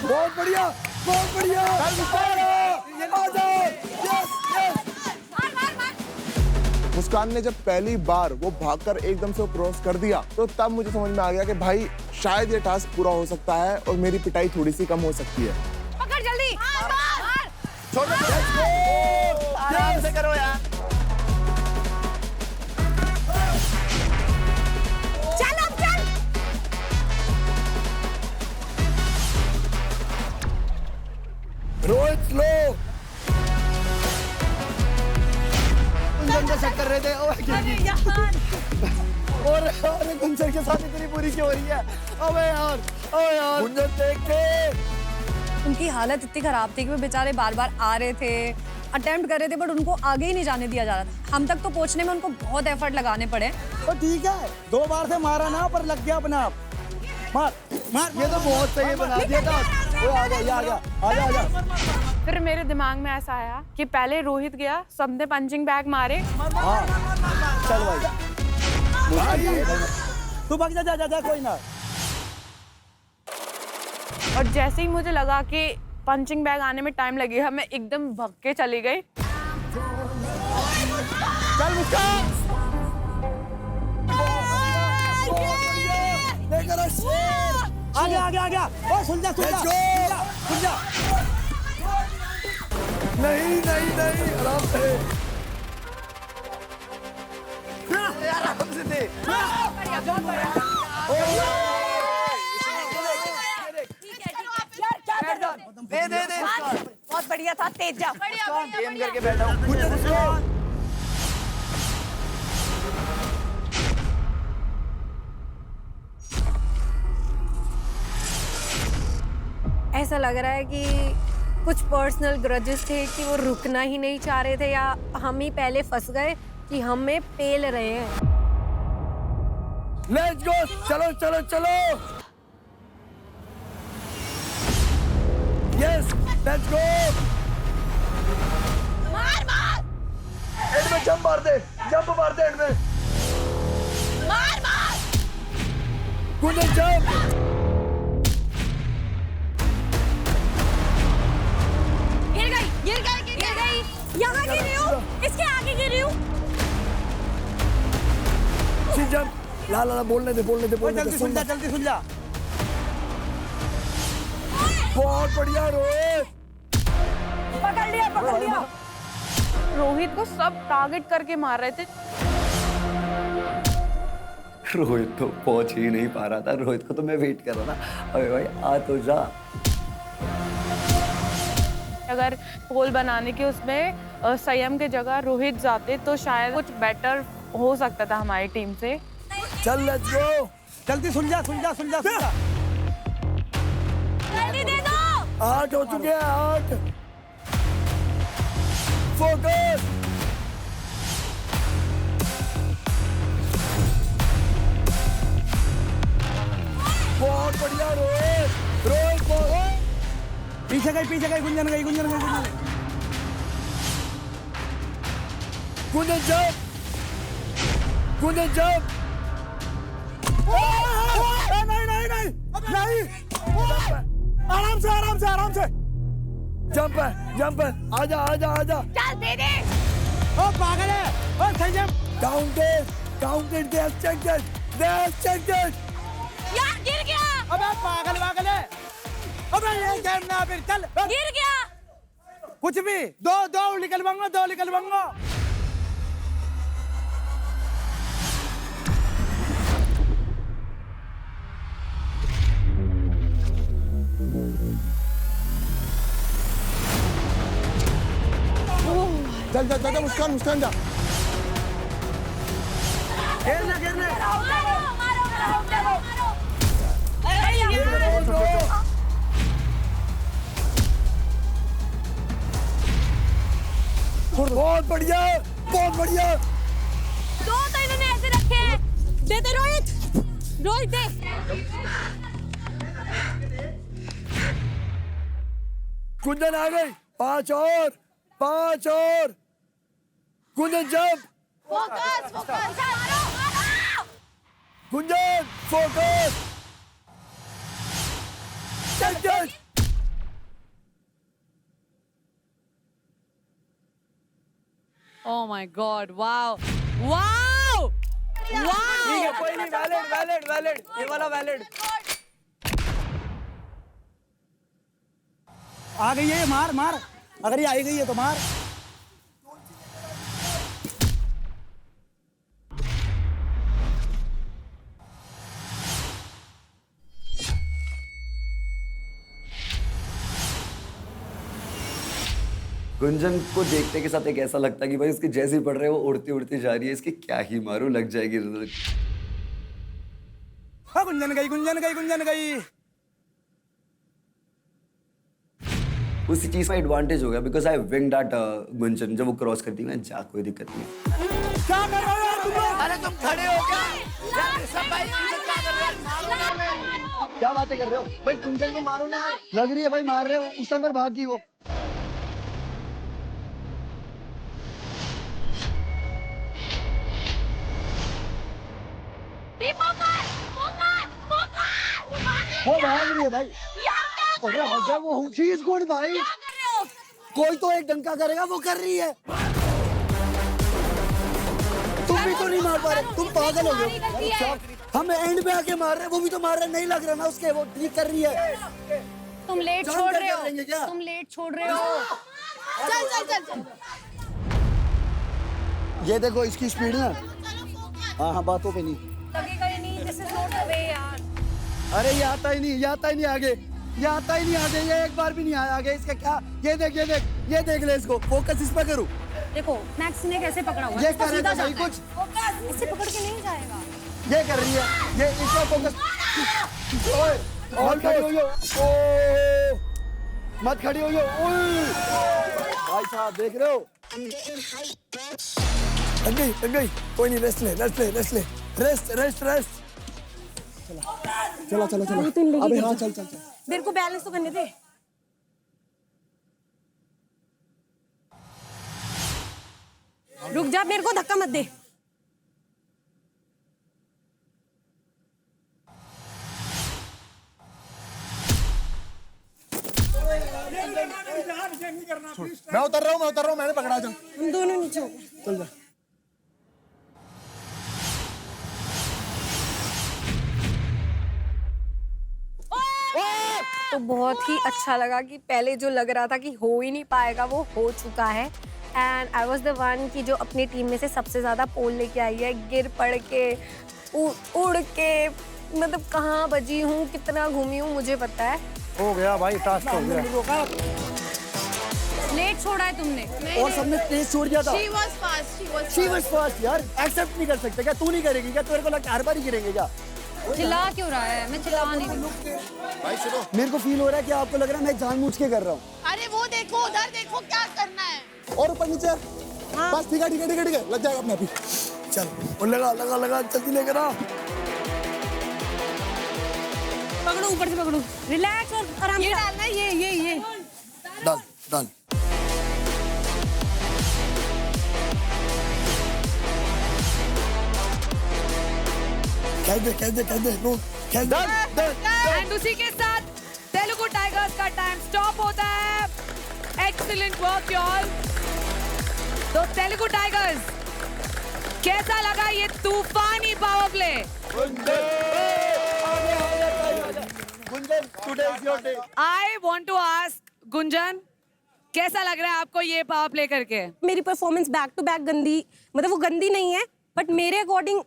बहुत बढ़िया बहुत बढ़िया। मुस्कान ने जब पहली बार वो भागकर एकदम से क्रॉस कर दिया, तो तब मुझे समझ में आ गया कि भाई शायद ये टास्क पूरा हो सकता है और मेरी पिटाई थोड़ी सी कम हो सकती है। पकड़ जल्दी। छोड़ दो, ध्यान से करो यार। अरे गुंजन के साथ इतनी बुरी क्यों हो रही है? अबे यार गुंजन देख के। उनकी हालत इतनी खराब थी कि वो बेचारे बार बार आ रहे थे, अटेम्प्ट कर रहे थे, बट उनको आगे ही नहीं जाने दिया जा रहा था। हम तक तो पहुंचने में उनको बहुत एफर्ट लगाने पड़े। तो ठीक है, 2 बार से मारा ना पर लग गया अपना आप। मार मार, ये तो बहुत सही बना दिया था। वो आ गया, ये आ गया, आजा। फिर मेरे दिमाग में ऐसा आया कि पहले रोहित गया, सबने पंचिंग बैग मारे। चल भाई तू भाग जा, जा जा जा, कोई ना। और जैसे ही मुझे लगा कि पंचिंग बैग आने में टाइम लगेगा, मैं एकदम भाग के चली गई। चल मुस्कान। आ गया। ओ सुन जा। नहीं, आराम से। आराम से दे। दे। बहुत बढ़िया था, तेज जा। गेम करके बैठा हूँ। ऐसा लग रहा है कि कुछ पर्सनल ग्रजेस थे कि वो रुकना ही नहीं चाह रहे थे, या हम ही पहले फंस गए कि हमें पेल रहे हैं। लेट्स गो, चलो। Yes, let's go. मार। एंड में जंप मार दे एंड में। मार। गुंजन जंप। गिर गई। यहाँ गिर रही हूँ, इसके आगे गिर रही हूँ। जंप। ला बोलने दे। जल्दी सुन जा। बहुत बढ़िया रोहित। पकड़ लिया। रोहित को सब टारगेट करके मार रहे थे। रोहित तो पहुंच ही नहीं पा रहा था। रोहित को तो मैं वेट कर रहा था, अबे भाई आ तो जा। अगर पोल बनाने के उसमें संयम के जगह रोहित जाते तो शायद कुछ बेटर हो सकता था हमारी टीम से। चल लेट्स गो। जल्दी सुन जा। जल्दी दे दो। 8 हो चुके हैं, 8। फोकस। बहुत बढ़िया रोहित। पीछे गई, गुंजन गई। गुंजन जंप। नहीं। आराम से। जंप है। आजा। चल दे दे। ओ पागल है। ओ संयम। Counted. They have checked it. यार गिर गया। अबे पागल है। अबे ये गेम ना फिर चल। गिर गया। कुछ भी। दो निकलवाऊंगा। चल मुस्कान जा। घेरना। बहुत बढ़िया। 2 तो इन्होंने ऐसे रखे हैं। दे रोहित दे। गुंजन आ गई। 5 और। गुंजन जंप। फोकस। मारो। गुंजन फोकस। चल। Oh my God! Wow! ठीक है, कोई नहीं। वैलिड। ये वाला वैलिड। आ गई है, मार। अगर ये आई गई है तो मार। गुंजन को देखने के साथ एक ऐसा लगता है कि भाई उसकी जैसी पड़ रहे है वो उड़ती जा रही है, इसकी क्या ही मारो लग जाएगी रिजल्ट। हाँ गुंजन गई, गुंजन गई, गुंजन गई। उसी चीज का एडवांटेज हो गया because I wing that Gunjan. जब वो क्रॉस करती है मैं जा, कोई दिक्कत नहीं। क्या कर रहे हो यार तुम लोग? अरे तुम खड़े हो क्या यार? सब भाई तुम क्या कर रहे हो? क्या बातें कर रहे हो भाई? गुंजन को मारो ना, लग रही है भाई मार रहे हो। उस समय भाग गई वो। वो भाग रही है भाई। अरे हो गया वो। शी इज गुड भाई। कोई तो एक डंका करेगा, वो कर रही है। तुम भी तो नहीं मार पा रहे, तुम पागल हो गए। हम एंड पे आके मार रहे हैं, वो भी तो मार रहे, नहीं लग रहा ना उसके, वो ठीक कर रही है। तुम लेट छोड़ रहे हो, तुम लेट छोड़ रहे हो। चल चल चल चल। ये देखो इसकी स्पीड ना। हाँ हाँ, बातों पे नहीं लगेगा ही नहीं। This is not the way यार। अरे ये आता ही नहीं, ये आता ही नहीं आगे, ये आता ही नहीं आगे, ये एक बार भी नहीं आया आगे। इसका क्या? ये देख, ये देख, ये देख ले इसको। फोकस इस पर करूँ। देखो मैक्स ने कैसे पकड़ा हुआ है। ये इसको कर सीधा रहा है जाना है। कुछ। फोकस इससे पकड़ के नहीं जाएगा। ये कर रही है, ये इसका फोकस। ओए और खड़ी हो जाओ। ओ मत खड़ी हो जाओ। ओए भाई साहब देख रहे हो? लग गई। कोई नहीं, रेस्ट ले, रेस्ट ले, रेस्ट ले, रेस्ट रेस्ट रेस्ट। चला चला चला। अबे हाँ चल चल चल। मेरे को बैलेंस तो करने दे। रुक जा, मेरे को धक्का मत दे। मैं उतर रहा हूँ, मैंने पकड़ा। चल हम दोनों नीचे हो गए। चल जा। तो बहुत ही अच्छा लगा कि पहले जो लग रहा था कि हो ही नहीं पाएगा वो हो चुका है। And I was the one की जो अपनी टीम में से सबसे ज़्यादा पोल लेके आई है। गिर पड़ के उड़ के, मतलब कहाँ बजी हूँ, कितना घूमी हूँ, मुझे पता है। हो गया भाई, टास्क हो गया। लेट छोड़ा है तुमने। और सबने तेज छोड़ दिया था। She was fast, She was fast यार। एक्सेप्ट नहीं कर सकते क्या? तू नहीं करेगी क्या? तेरे को लगता है हर बार ही गिरेंगे क्या? चिल्ला क्यों रहा है? मैं चिल्ला नहीं रही। भाई सुनो, मेरे को फील हो रहा है कि आपको लग रहा है मैं जानबूझ के कर रहा हूँ। अरे वो देखो, उधर देखो, क्या करना है। और ऊपर नीचे। बस ठीक है ठीक है ठीक है ठीक है, लग जाएगा अपने आप ही। चल और लगा लगा लगा, जल्दी लेकर आ। पकड़ो, ऊपर से पकड़ो। रिलैक्स और आराम से डालना है। ये डाल डाल। कह दे एंड उसी के साथ तेलुगु टाइगर्स का टाइम स्टॉप होता है। Excellent work y'all। तो तेलुगु टाइगर्स, कैसा लगा ये तूफानी power play? I want to ask Gunjan, कैसा लग रहा है आपको ये पावर प्ले करके? मेरी परफॉर्मेंस बैक टू बैक गंदी, मतलब वो गंदी नहीं है, बट मेरे अकॉर्डिंग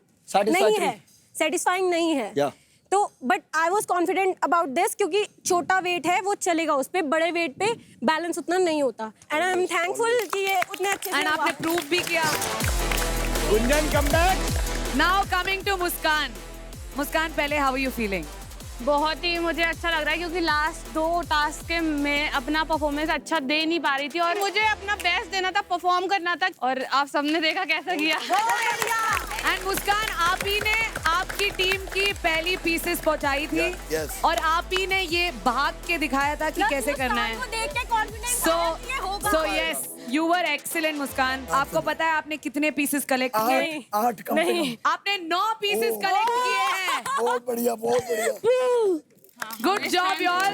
नहीं है, सेटिस्फाइंग नहीं है। तो but I was confident about this, क्योंकि छोटा वेट है वो चलेगा, उस पे बड़े वेट पे बैलेंस उतना नहीं होता। एंड आई एम थैंकफुल कि ये उतने अच्छे एंड आपने प्रूव भी किया। Gunjan come back. Now coming to Muskan. Muskan, पहले हाउ आर यू फीलिंग? बहुत ही मुझे अच्छा लग रहा है, क्योंकि लास्ट 2 टास्क के मैं अपना परफॉर्मेंस अच्छा दे नहीं पा रही थी और मुझे अपना बेस्ट देना था, परफॉर्म करना था, और आप सबने देखा कैसा किया। एंड मुस्कान, आप ही ने आपकी टीम की पहली पीसेस पहुंचाई थी। और आप ही ने ये भाग के दिखाया था कि कैसे करना है। So yes, you were excellent Muskan. आपको पता है आपने कितने पीसेस कलेक्ट किए? 8 कम से कम। आपने 9 पीसेस कलेक्ट किए हैं। बहुत बढ़िया, बहुत बढ़िया। Good job y'all।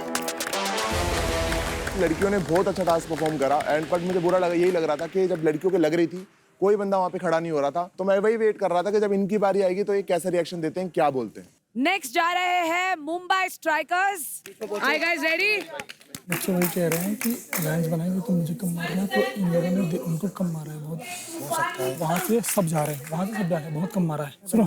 लड़कियों ने बहुत अच्छा टास्क परफॉर्म करा। एंड पर मुझे बुरा लगा, यही लग रहा था कि जब लड़कियों के लग रही थी कोई बंदा वहाँ पे खड़ा नहीं हो रहा था, तो मैं वही वेट कर रहा था कि जब इनकी बारी आएगी तो ये कैसा रिएक्शन देते हैं, क्या बोलते हैं। नेक्स्ट जा रहे हैं Mumbai strikers. Are you guys ready? बच्चे वही कह रहे हैं कि अलायंस बनाएंगे तो मुझे कम मारना है, तो इन लोगों ने उनको कम मारा है बहुत। हो सकता है वहाँ से सब जा रहे हैं, वहाँ से सब जा रहे हैं, बहुत कम मारा है। सुनो,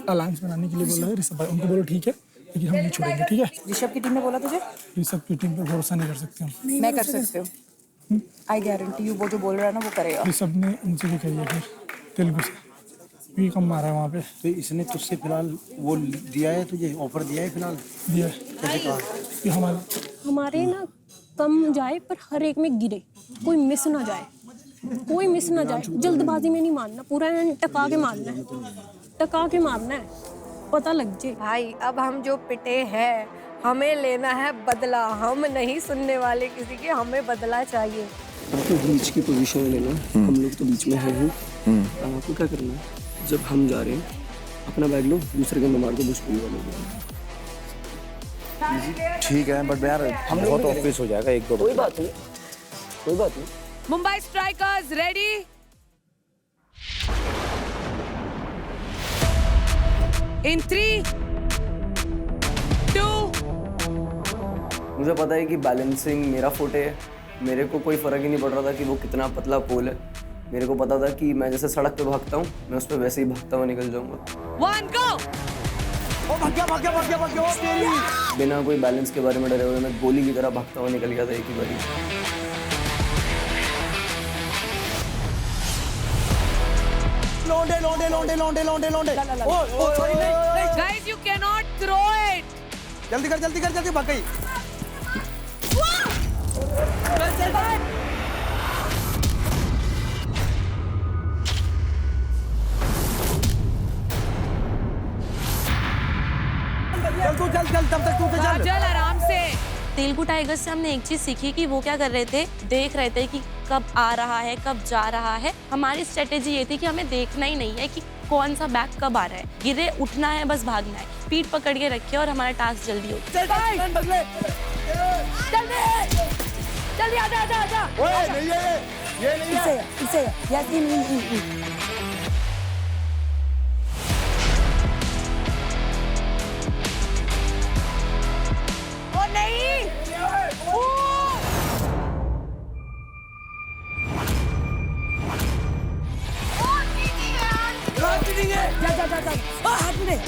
अलायंस बनाने के लिए बोला है ऋषभ भाई, उनको बोलो ठीक है, लेकिन हम नहीं छोड़ेंगे, ठीक है? ऋषभ की टीम ने बोला तुझे? ऋषभ की टीम पर भरोसा नहीं कर सकते हम। मैं कर सकती हूँ। आई गारंटी यू, वो जो बोल रहा है ना वो करेगा। ऋषभ ने उनसे भी कही है फिर तेलुगु से, भी कम मारा है वहाँ पे। तो इसने तुझसे फिलहाल वो दिया है, तुझे ऑफर दिया है फिलहाल? दिया कैसे कहा? कि हमारे ना कम जाए पर हर एक में गिरे, कोई मिस ना जाए, कोई मिस ना जाए। जल्दबाजी में नहीं मारना, पूरा टका के मारना है, टका के मारना है, पता लग जाए। भाई अब हम जो पिटे हैं हमें लेना है बदला, हम नहीं सुनने वाले किसी की, हमें बदला चाहिए। आपको बीच की पोजीशन लेना, हम लोग तो बीच में हैं ही। आपको क्या करना है, जब हम जा रहे हैं अपना बैग लो, दूसरे के अंदर मार दो, भोजपुरी वाले को। ठीक है बट यार हम बहुत ऑफिस हो जाएगा एक दो। कोई बात नहीं, कोई बात नहीं। Mumbai strikers ready? इन 3, 2। मुझे पता है कि बैलेंसिंग मेरा फोटे है, मेरे को कोई फर्क ही नहीं पड़ रहा था कि वो कितना पतला पोल है। मेरे को पता था कि मैं जैसे सड़क पे भागता हूँ, मैं उस पर वैसे ही भागता हुआ निकल जाऊंगा। 1 गो। भाग गया। बिना कोई बैलेंस के बारे में डरे हुए मैं गोली की तरह भागता हुआ निकल गया था एक ही बारी। लोंडे। Guys, you cannot throw it. जल्दी कर, भाग गई। चल, तब तक तू पे चल। काजल आराम से। तेलुगु टाइगर्स से हमने एक चीज सीखी कि वो क्या कर रहे थे, देख रहे थे कि कब आ रहा है, कब जा रहा है। हमारी स्ट्रेटेजी ये थी कि हमें देखना ही नहीं है कि कौन सा बैग कब आ रहा है, गिरे उठना है, बस भागना है, पीठ पकड़ के रखे और हमारा टास्क जल्दी हो। जल्दी आजा। ओए नहीं है, ये नहीं है। इसे यस इन। ओ नहीं। जा हाथ में।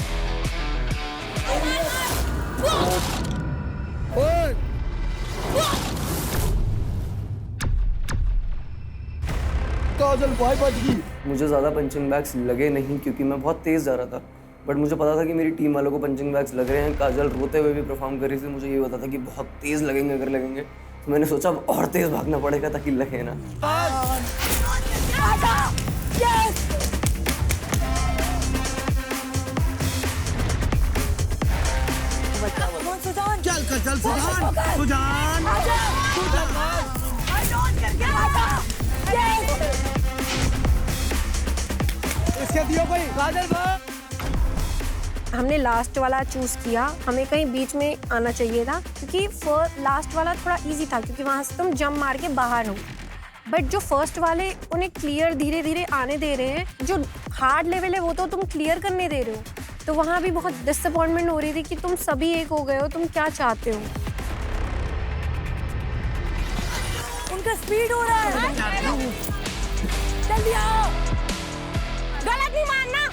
काजल भाई बच गई। मुझे ज़्यादा पंचिंग बैग्स लगे नहीं क्योंकि मैं बहुत तेज़ जा रहा था, बट मुझे पता था कि मेरी टीम वालों को पंचिंग बैग्स लग रहे हैं। काजल रोते हुए भी परफॉर्म कर रही थी, मुझे ये पता था कि बहुत तेज़ लगेंगे अगर लगेंगे, तो मैंने सोचा अब और तेज़ भागना पड़ेगा ताकि लगे ना। चल सुजान। इसके दियो कोई। काजल हमने लास्ट वाला चूज किया, हमें कहीं बीच में आना चाहिए था क्योंकि लास्ट वाला थोड़ा इजी था क्योंकि वहाँ से तुम जंप मार के बाहर हो। बट जो फर्स्ट वाले उन्हें क्लियर धीरे धीरे आने दे रहे हैं, जो हार्ड लेवल है वो तो तुम क्लियर करने दे रहे हो, तो वहाँ भी बहुत डिसअपॉइंटमेंट हो रही थी कि तुम सभी एक हो गए हो, तुम क्या चाहते हो। उनका स्पीड हो रहा है। जल्दी आओ, गलत नहीं मारना,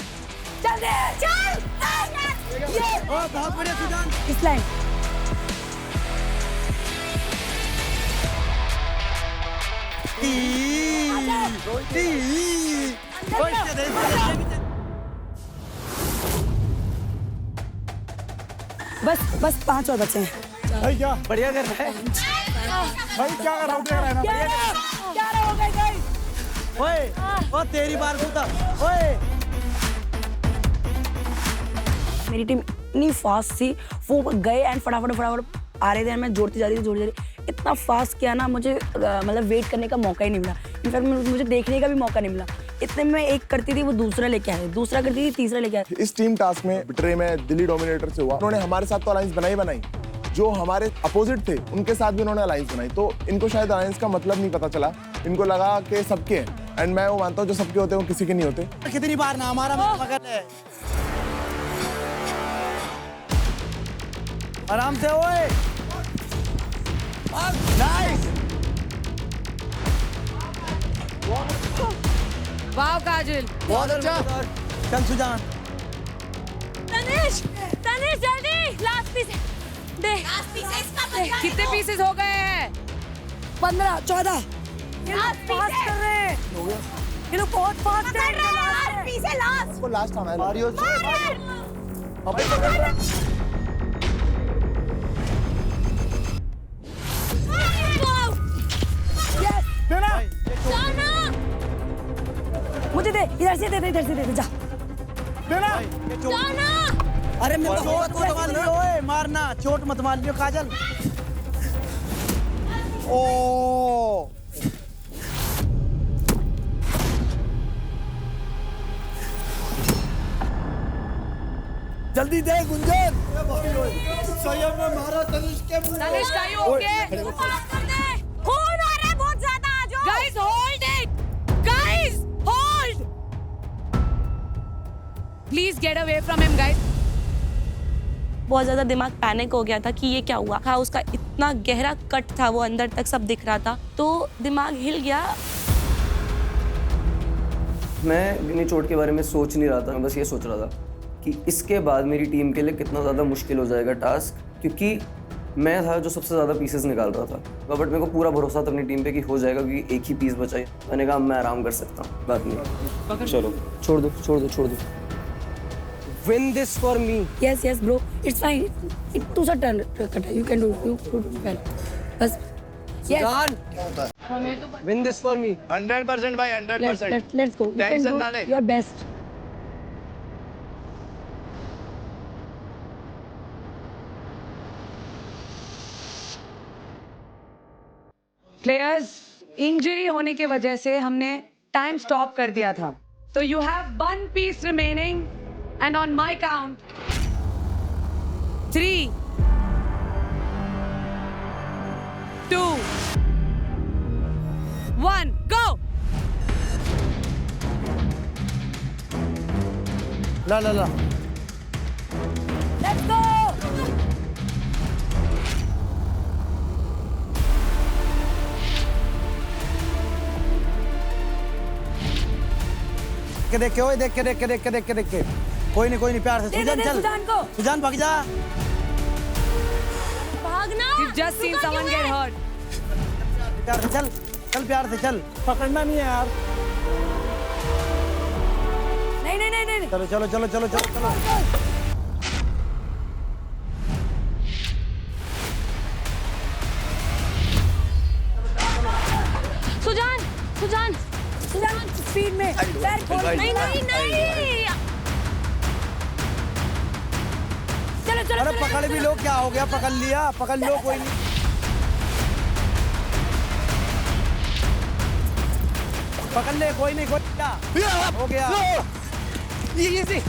जल्दी चल। ये बहुत बढ़िया सुजान। इस लाइन बस 5 और बचे हैं। भाई क्या बढ़िया कर रहा है भाई, क्या कर रहा हूँ, देख रहा है ना। क्या हो गई। ओए तेरी बार खुदा। ओए मेरी टीम इतनी फास्ट थी, वो गए एंड फटाफट आ रहे थे, मैं जोड़ती जा रही थी। इतना फास्ट किया ना, मुझे मतलब वेट करने का मौका ही नहीं मिला। इनफैक्ट मुझे देखने का भी मौका नहीं मिला। इतने में एक करती थी, वो दूसरा लेके आए, दूसरा करती थी, तीसरा लेके आए। इस टीम टास्क में बिट्रे में दिल्ली डोमिनेटर से हुआ। उन्होंने हमारे साथ तो अलायंस बनाई, जो हमारे अपोजिट थे उनके साथ भी उन्होंने अलायंस बनाई, तो इनको शायद अलायंस का मतलब नहीं पता चला। इनको लगा कि सबके हैं, एंड मैं वो मानता हूँ जो सबके होते हैं वो किसी के नहीं होते। कितनी बार ना हमारा मगर है। आराम से। ओए नाइस। वाह काजल, बहुत अच्छा। चल सुजान। तनिष जल्दी, लास्ट पीस दे। कितने पीसेस हो गए हैं? 15, 14। पास कर रहे हैं। ये लोग बहुत फास्ट है यार, पीछे लास्ट वो लास्ट आना है मारियो मुझे दे, इधर से दे, इधर से दे, जा देना अरे मेरे को चोट मत मार लियो, ओए मारना, चोट मत मार लियो काजल। ओ जल्दी दे गुंजन। संयम में मारा तनिष्क के मुंह। Tanishq are you okay? खून आ रहा है बहुत ज्यादा, आ जाओ। Guys hold it! Guys hold! Please get away from him, guys. बहुत ज्यादा दिमाग पैनिक हो गया था कि ये क्या हुआ। हाँ, उसका इतना गहरा कट था, वो अंदर तक सब दिख रहा था, तो दिमाग हिल गया। मैं अपनी चोट के बारे में सोच नहीं रहा था, मैं बस ये सोच रहा था कि इसके बाद मेरी टीम के लिए कितना ज़्यादा मुश्किल हो जाएगा टास्क, क्योंकि मैं था जो सबसे ज़्यादा पीसेस निकाल रहा था। बट मेरे को पूरा भरोसा था अपनी टीम पे कि हो जाएगा, क्योंकि एक ही पीस बचा है। मैंने कहा मैं आराम कर सकता हूँ, बात नहीं, चलो छोड़ दो छोड़ दो छोड़ दो। Win this for me. Yes, yes, bro. It's fine. It too turn. You can do. You do well. बस. Yes. Sujan, win this for me. 100% भाई 100%. Let's go. You can do your best. Players, injury होने की वजह से हमने time stop कर दिया था, तो you have 1 piece remaining and on my count 3, 2, 1 go. La la la. Let's go. देख के ओए, देख के देख के देख के देख के देख के। कोई नहीं प्यार से। सुजान चल, सुजान को। सुजान भाग जा। भागना। You've just seen someone get hurt. प्यार से चल, चल प्यार से चल। पकड़ना नहीं है यार। नहीं। चलो चलो चलो चलो चलो चलो। सुजान स्पीड में। नहीं। चलो। अरे पकड़ भी लो, क्या हो गया, पकड़ लिया, पकड़ लो, कोई नहीं। पकड़ ले, कोई नहीं क्या हो गया। ये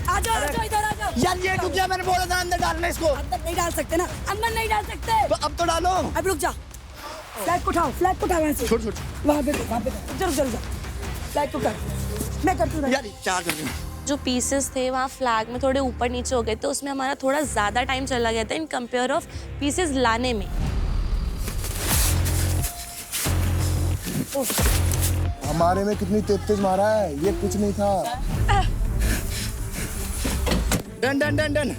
आ जाओ इधर आ जाओ। यार ये रुक जा, मैंने बोला था अंदर डालना इसको। अंदर नहीं डाल सकते ना, अंदर नहीं डाल सकते। तो अब तो डालो। अब रुक जा, फ्लैग को उठाओ ऐसे। छोड़ वहाँ पे जरूर फ्लैग को कर, मैं करती हूँ। यार क्या कर रही हूँ। जो पीसेस थे वहाँ फ्लैग में थोड़े ऊपर नीचे हो गए, तो उसमें हमारा थोड़ा ज़्यादा टाइम चला गया था इन कंपेयर ऑफ पीसेस लाने में। हमारे में कितनी तेज मारा है, ये कुछ नहीं था। Done.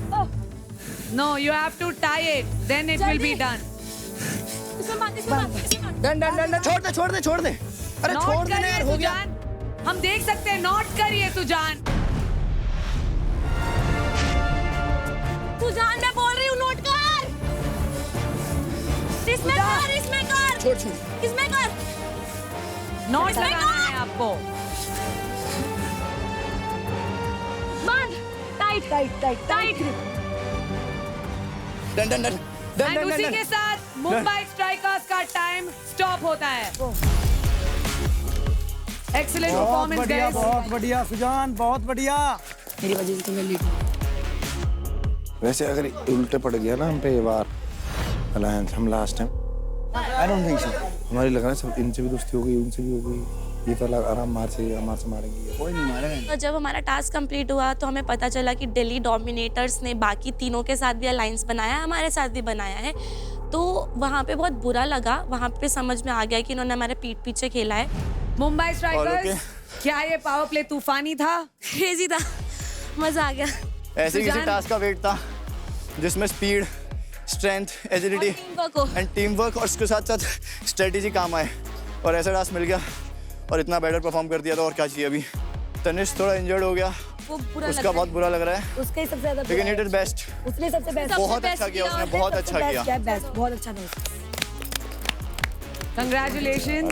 No, you have to tie it. Then it will be done. Done. छोड़ दे। अरे नॉट छोड़ देना यार, हो गया। सुजान, हम देख सकते हैं, नॉट करिए सुजान। सुजान मैं बोल रही हूँ, नोट कर। इसमें कर। छोड़। इसमें कर। नॉट लगाना है आपको। बांध, टाइट। डन। एंड उसी के साथ मुंबई स्ट्राइकर्स का टाइम स्टॉप होता है। Excellent performance guys. बहुत बढ़िया सुजान, बहुत बढ़िया। मेरी वजह से तुम्हें लीड। वैसे अगर उल्टे पड़ गया ना हम पे ये बार अलायंस, हम last time I don't think so, हमारी लग रहा है सब इनसे भी दोस्ती हो गई, उनसे भी हो गई। ये तो आराम हमारे से मारेंगे, कोई नहीं मारेगा। तो जब हमारा टास्क कंप्लीट हुआ तो हमें पता चला कि दिल्ली डोमिनेटर्स ने बाकी तीनों के साथ भी अलायंस बनाया, हमारे साथ भी बनाया है। तो वहाँ पे बहुत बुरा लगा, वहाँ पे समझ में आ गया कि इन्होंने हमारे पीठ पीछे खेला है। मुंबई स्ट्राइकर्स, क्या ये पावर प्ले तूफानी था? क्रेजी था, मजा आ गया। ऐसे किसी टास्क का वेट था जिसमें speed, strength, agility and team work और उसके साथ साथ स्ट्रेटेजी काम आए, और ऐसा टास्क मिल गया और इतना बेटर परफॉर्म कर दिया था, और क्या चाहिए अभी। तनिष्क थोड़ा इंजर्ड हो गया, वो बुरा उसका बहुत बुरा लग रहा है, उसका ही सबसे ज्यादा लेकिन इट इज बेस्ट। उसने सबसे बेस्ट बहुत अच्छा किया उसने, बहुत अच्छा किया। बेस्ट, बहुत अच्छा best. Congratulations,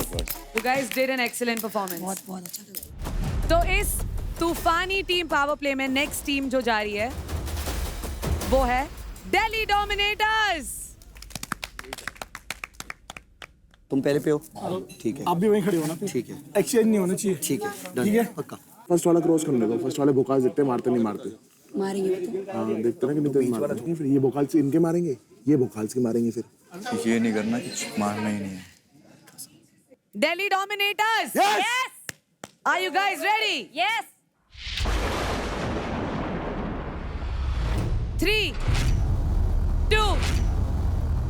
you guys did an excellent performance. बहुत अच्छा था। तो इस तूफानी टीम पावर प्ले में नेक्स्ट टीम जो जा रही है वो है दिल्ली डोमिनेटर्स। तुम पहले पे हो, ठीक है। आप भी वहीं खड़े हो ना, ठीक है, एक्सचेंज नहीं होना चाहिए। ठीक है, ठीक है, पक्का। फर्स्ट वाला क्रॉस करने दो, फर्स्ट वाले भोकाल जितने मारते नहीं मारते। मारेंगे हाँ देखते ना कि नहीं तो मारते। फिर ये भोकाल से इनके मारेंगे, ये भोकाल से मारेंगे। फिर ये नहीं करना कि मारना ही नहीं है। Delhi dominators, Yes! Are you guys ready? Yes. 3, 2,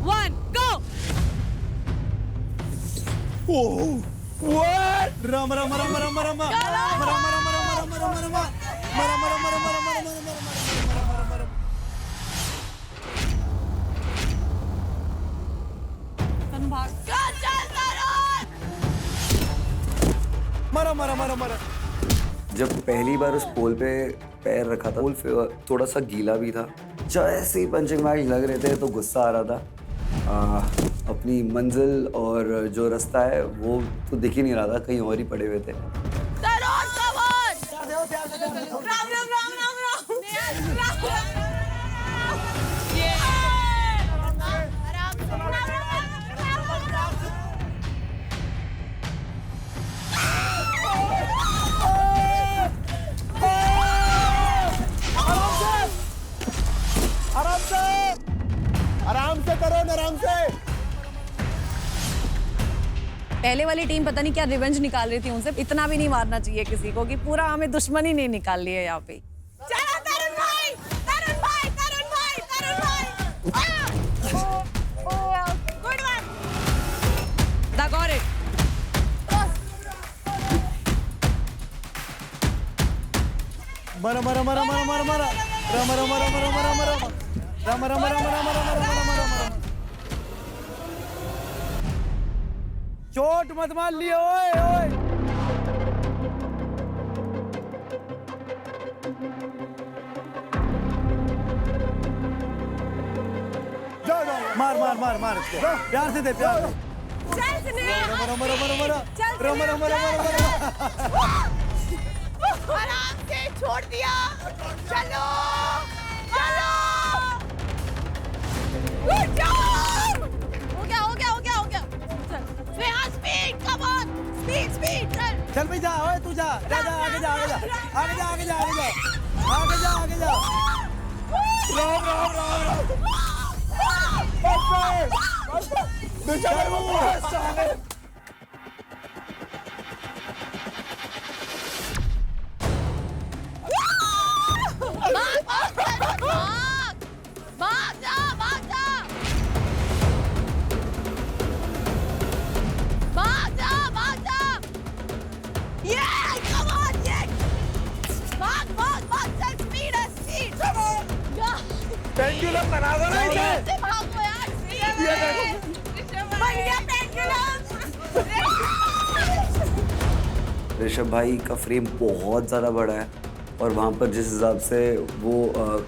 1, go! What? Rama rama rama rama rama. मरा। जब पहली बार उस पोल पे पैर रखा था, पोल थोड़ा सा गीला भी था। जैसे ही पंचिंग बैग लग रहे थे तो गुस्सा आ रहा था। अपनी मंजिल और जो रास्ता है वो तो दिख ही नहीं रहा था, कहीं और ही पड़े हुए थे। आराम से करो, आराम से। पहले वाली टीम पता नहीं क्या रिवेंज निकाल रही थी उनसे। इतना भी नहीं मारना चाहिए किसी को कि पूरा हमें दुश्मनी नहीं निकाल ली है यहाँ पे। चलो तरुण भाई, तरुण भाई, तरुण भाई, तरुण भाई। Good one. That got it. चोट मत मार लियो, ओए ओए। मार इसको। प्यार से दे, प्यार से। आराम से छोड़ दिया। चलो, चलो। Good job. हो गया। Speed, come on. Speed. चल भाई जा, ओए तू जा, आगे जा। पेंडुलम बना दो ना इसे। ऋषभ भाई का फ्रेम बहुत ज़्यादा बड़ा है और वहाँ पर जिस हिसाब से वो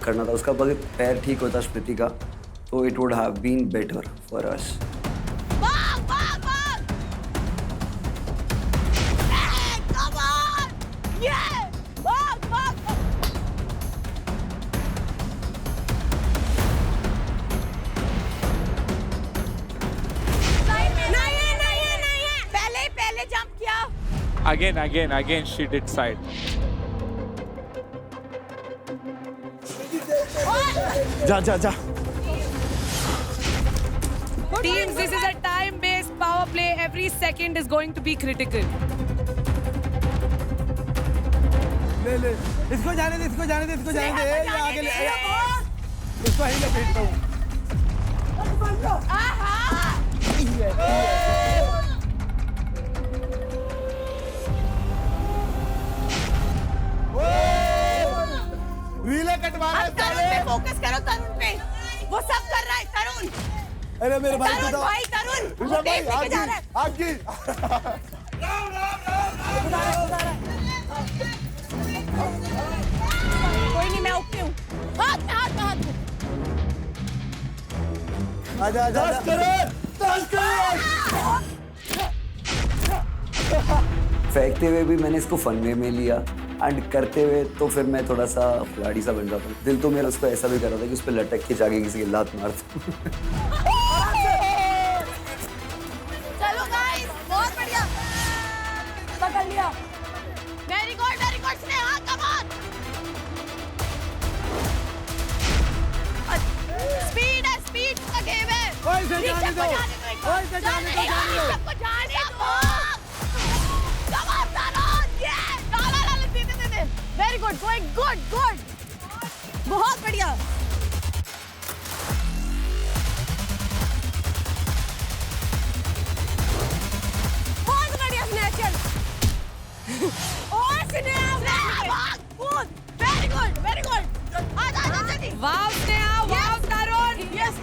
करना था, उसका अगर पैर ठीक होता स्मृति का तो it would have been better for us. पहले जंप किया। Again, she did side. जा। Teams, this is a time-based power play. Every second is going to be critical. ले इसको जाने दे। ये आगे ले, इसको ही लपेटता हूँ। रीले कटवा रहे तरुण पे फोकस करो, तरुण पे। वो सब कर रहा है तरुण। अरे मेरे भाई तरुण। ऋषभ भाई, आगे। कोई नहीं, मैं ओके हूँ। हाथ में, हाथ में, हाथ में। आजा आजा फेंकते हुए भी मैंने इसको फन वे में लिया एंड करते हुए तो फिर मैं थोड़ा सा खिलाड़ी सा बन जाता हूँ। दिल तो मेरा उसको ऐसा भी कर रहा था कि उस पर लटक के जाके किसी की लात मार दूँ। चलो गाइस, बहुत बढ़िया। पकड़ लिया। Very good Sneha, come on. Speed का गेम है। जाने दो। कम ऑन तरुण, ये दे। Very good, going good. बहुत बढ़िया। बहुत बढ़िया स्नेहा, और स्नेहा, वेरी गुड। आजा जल्दी। Wow Sneha, wow Tarun. Yes.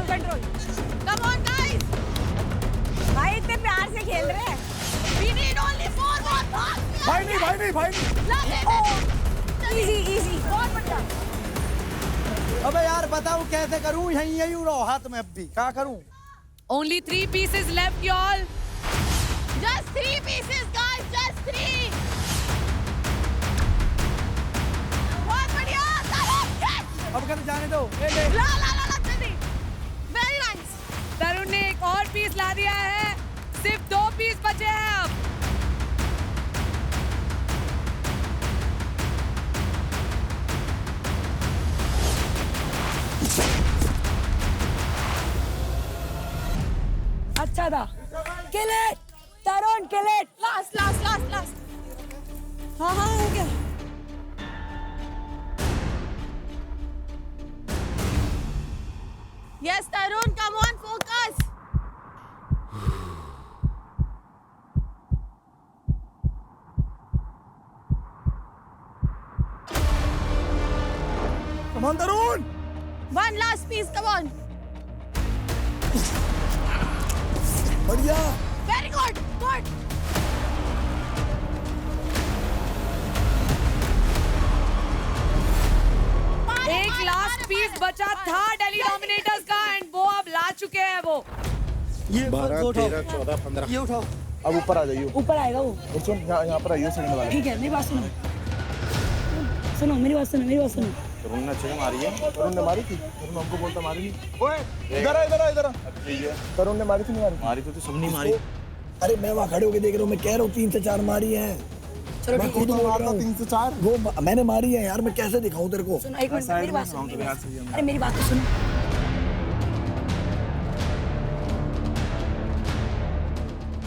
Control. Come on guys. भाई इतने प्यार से खेल रहे हैं। We need only 4 more. भाई नहीं। Easy. बहुत बढ़िया। अबे यार बताओ कैसे करूं, यही रहो हाथ में अब भी, क्या करूं? Only 3 pieces left, y'all. Just 3 pieces, guys. Just 3. बहुत बढ़िया। अब कर जाने दो। ला जल्दी। Very nice. तरुण ने एक और पीस ला दिया है, सिर्फ 2 पीस बचे हैं अब। अच्छा था। Kill it Tarun, kill it. Last. हाँ हो गया। Yes, Tarun, come on, focus. Come on, Tarun. One last piece, come on. बढ़िया। Very good. एक लास्ट पीस बचा था दिल्ली डोमिनेटर्स का एंड वो अब ला चुके हैं वो। ये 12, 13, 14, 15। ये उठाओ। अब ऊपर आ जाइए। ऊपर आएगा वो। और सुन, यहाँ पर आइए सेकंड वाले। ठीक है, मेरी बात सुनो, मेरी बात सुनो। तरुण ने अच्छे से मारी है। तरुण ने मारी थी। तरुण हमको बोलता मारी नहीं। ओए इधर आ। तरुण ने मारी थी, नहीं मारी तो सब नहीं मारी। अरे मैं वहाँ खड़े होके देख रहा हूँ, मैं कह रहा हूँ 3 से 4 मारी है। चलो मैं खुद बोल रहा हूँ 3 से 4 वो मैंने मारी है यार, मैं कैसे दिखाऊं तेरे को? सुनो, एक मिनट मेरी बात सुनो। अरे मेरी बात तो सुनो।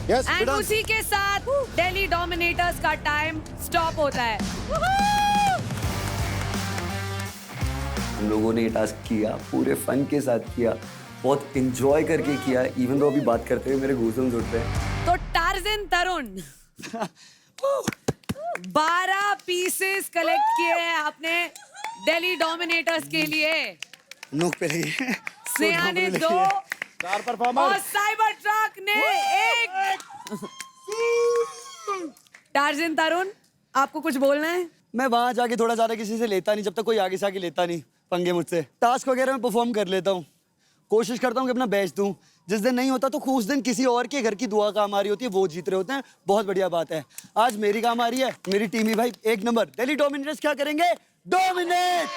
एंड उसी के साथ दिल्ली डोमिनेटर्स का टाइम स्टॉप होता है। हम लोगों ने ये टास्क किया, पूरे फन के साथ किया, बहुत इंजॉय करके किया। इवन दो अभी बात करते हुए मेरे गूज़बम्स उठ रहे हैं। तो टार्जन तरुण 12 पीसेस कलेक्ट किए हैं अपने दिल्ली डोमिनेटर्स के लिए। नोक पे रही है। स्नेहा ने 2 और साइबर ट्रक ने 1। टार्जन तरुण, आपको कुछ बोलना है? मैं वहां जाके थोड़ा ज्यादा किसी से लेता नहीं, जब तक कोई आगे से आगे लेता नहीं पंगे मुझसे। टास्क वगैरह में परफॉर्म कर लेता हूँ, कोशिश करता हूँ कि अपना बेस्ट दूँ। जिस दिन नहीं होता तो उस दिन किसी और के घर की दुआ काम आ रही होती है, वो जीत रहे होते हैं। बहुत बढ़िया बात है। आज मेरी काम आ रही है, मेरी टीम ही भाई 1 नंबर। दिल्ली डोमिनेटर्स क्या करेंगे? डोमिनेट।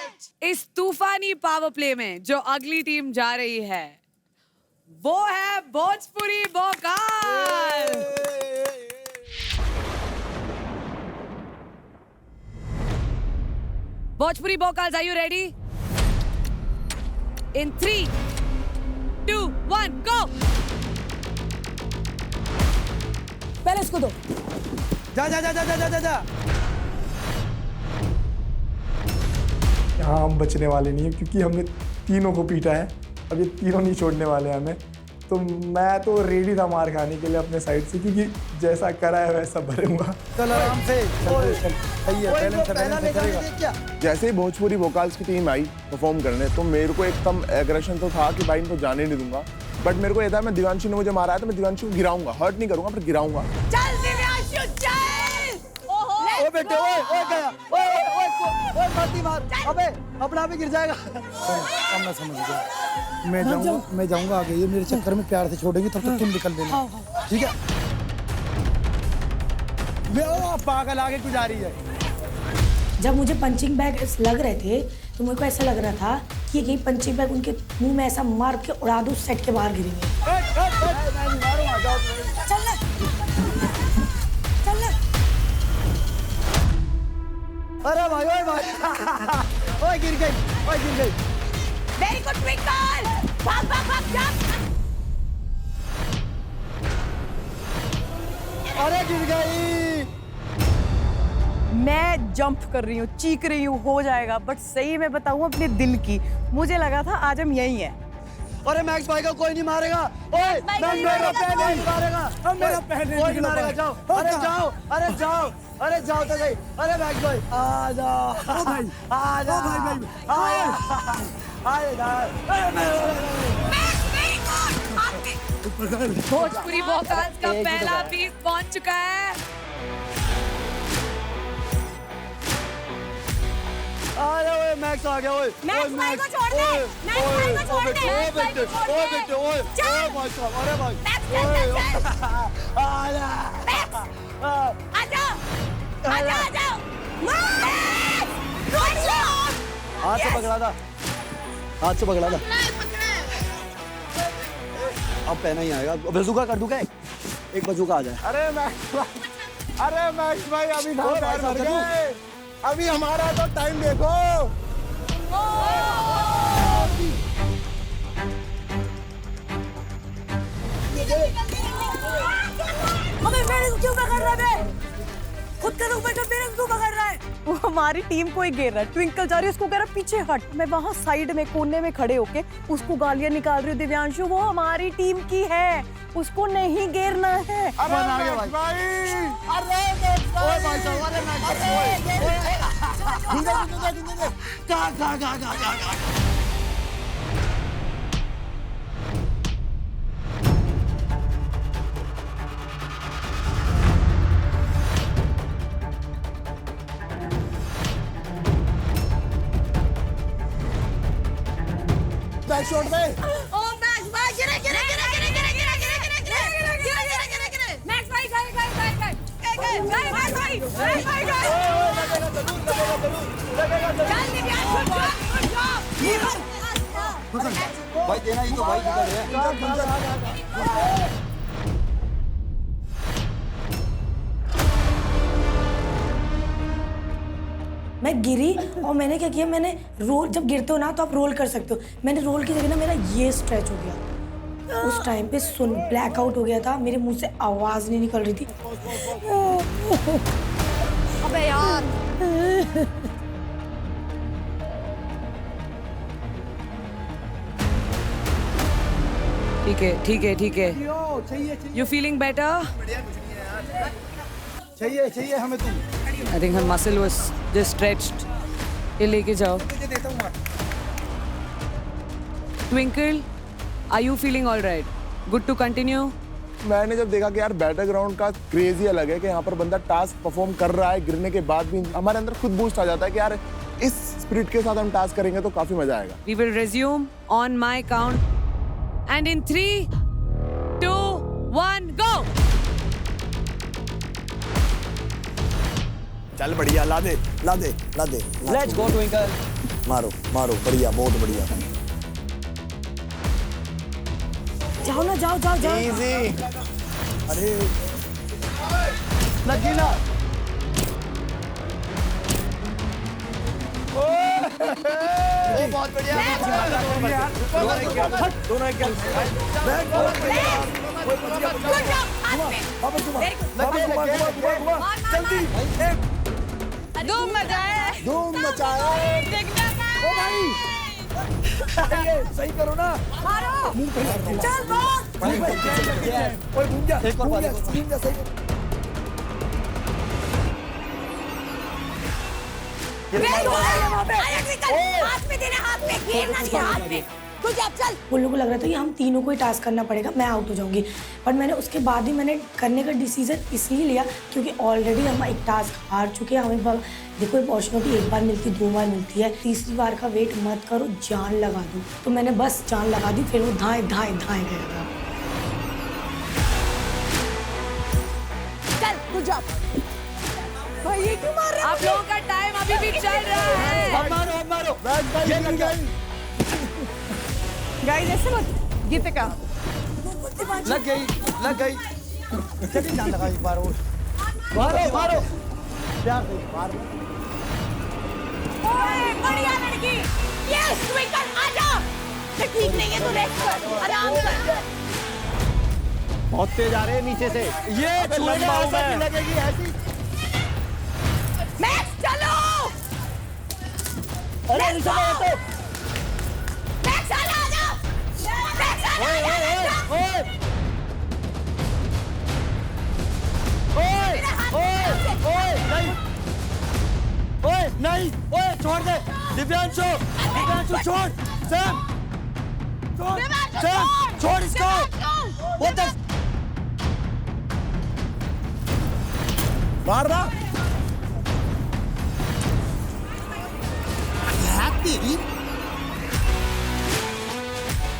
इस तूफानी पावर प्ले में जो अगली टीम जा रही है वो है Bhojpuri Bhokaal. Bhojpuri Bhokaal, are you ready? In 3, 2, 1, go! पहले इसको दो। जा। यहाँ हम बचने वाले नहीं है, क्योंकि हमने तीनों को पीटा है। अब ये तीनों नहीं छोड़ने वाले हमें। तो मैं तो रेडी था मार खाने के लिए अपने साइड से, क्योंकि जैसा करा है वैसा भरूंगा। चल आराम से, सही है, बैलेंस करेगा। जैसे ही भोजपुरी वोकाल्स की टीम आई परफॉर्म करने, तो मेरे को एकदम एग्रेशन तो था कि भाई इनको जाने नहीं दूंगा, बट मेरे को ये था मैं दिव्यांशु ने मुझे मारा है तो मैं दिव्यांशु को गिराऊंगा, हर्ट नहीं करूंगा पर गिराऊंगा। चल दिव्यांशु चल। ओ बेटे ओए गया, ओए मारती मार, अबे अपना भी गिर जाएगा। अब मैं समझ गया, मैं जाऊंगा आगे, ये मेरे चक्कर में प्यार से छोड़ेंगे तब तक तुम निकल देना, ठीक है? वो पागल आगे क्यों जा रही है? जब मुझे पंचिंग बैग लग रहे थे तो मुझे को ऐसा लग रहा था कि यही पंचिंग बैग उनके मुंह में ऐसा मार के उड़ा दूं, सेट के बाहर गिरेंगे। चल ले, चल ले। अरे भाई ओए गिर गई। वेरी गुड ट्विंकल, भाग जंप। अरे गिर गई। मैं जंप कर रही हूँ, चीख रही हूँ, हो जाएगा, बट सही मैं बताऊँ अपने दिल की, मुझे लगा था आज हम यही हैं। अरे मैक्स भाई को कोई नहीं मारेगा। ओए मेरा पैर नहीं मारेगा, मेरा पैर नहीं मारेगा। जाओ, अरे जाओ तो सही। अरे मैक्स भाई आ जाओ, आ जाओ भोजपुरी वोकाल्स का पहला पीस पहुंच चुका है। अरे ओए मैक्स आ गया। ओए मैक्स भाई को छोड़ दे, मैक्स भाई को छोड़ दे। ओए बेटे ओए भाई साहब, अरे भाई आजा। हाथ से पकड़ा था। अब पहना ही आएगा। बजूका कर दूंगा, एक बजूका आ जाए। अरे मैक्स भाई अभी ना पैर भर गए, अभी हमारा तो टाइम देखो। अबे मेरे को क्यों पकड़ रहा है? खुद का लोग बैठा, मेरे को क्यों पकड़ रहा है? वो हमारी टीम को ही घेर रहा है। ट्विंकल जा रही है, उसको कह रहा है पीछे हट। मैं वहाँ साइड में कोने में खड़े होके उसको गालियाँ निकाल रही हूँ। दिव्यांशु वो हमारी टीम की है, उसको नहीं घेरना है। बैक शॉट में ओ मैक्स भाई गिरे। मैक्स भाई गए। चल दिव्यांशु भाई देना ही तो भाई निकल रहे। मैं गिरी और मैंने क्या किया, मैंने रोल, जब गिरते हो ना तो आप रोल कर सकते हो, मैंने रोल की जगह ना मेरा ये स्ट्रेच हो गया। उस टाइम पे ब्लैकआउट हो गया था, मेरे मुंह से आवाज नहीं निकल रही थी। अबे यार। ठीक है। You feeling better? चाहिए हमें तुम। I think her muscle was just stretched. ये लेके जाओ। Twinkle, are you feeling alright? Good to continue? मैंने जब देखा कि यार बैटल ग्राउंड का क्रेज ही अलग है कि यहाँ पर बंदा टास्क परफॉर्म कर रहा है, गिरने के बाद भी हमारे अंदर खुद बूस्ट आ जाता है कि यार इस स्पिरिट के साथ हम टास्क करेंगे तो काफी मजा आएगा। We will resume on my count. And in 3, 2, 1, go! चल बढ़िया, ला दे। Let's go twinkle. मारो बढ़िया, बहुत बढ़िया। जाओ ना, जाओ। इजी। अरे लगी ना। बहुत बढ़िया। दोनों एक धूम मचाए। धूम मचाए। देखना सही करो ना। मारो। चल भाग। ओए घूम जा, एक और बार, घूम जा, सही कर। हाथ में देना, हाथ में घेरना नहीं, हाथ में। तू जा, चल। उन लोगों को लग रहा था कि हम तीनों को ही टास्क करना पड़ेगा, मैं आउट हो जाऊंगी। बट मैंने उसके बाद ही मैंने करने का डिसीजन इसलिए लिया क्योंकि ऑलरेडी हम एक टास्क हार चुके हैं। हमें देखो अपॉर्चुनिटी एक बार मिलती, 2 बार मिलती है, तीसरी बार का वेट मत करो, जान लगा दो। तो मैंने बस जान लगा दी, फिर वो धाए धाए धाए गया। चल, तू जा। भाई ये क्यों मार रहे हो? आप लोगों का टाइम अभी भी चल रहा है। मारो। ये लग गई। गाइस ऐसे मत। गीतिका। लग गई। चलिए जान लगा एक बार और। मारो। प्यार से मार। ओए बढ़िया लड़की। यस ट्विंकल आजा। तो ठीक नहीं है तो रेस्ट कर, आराम कर। बहुत तेज आ रहे हैं नीचे से। ये चूल्हे ऐसे लगेगी ऐसी। मैक्स चलो। अरे नीचे तो। मैक्स आजा। मैक्स नहीं, छोड़ दे। दिव्यांशु छोड़। सैम छोड़ इसको। मारना।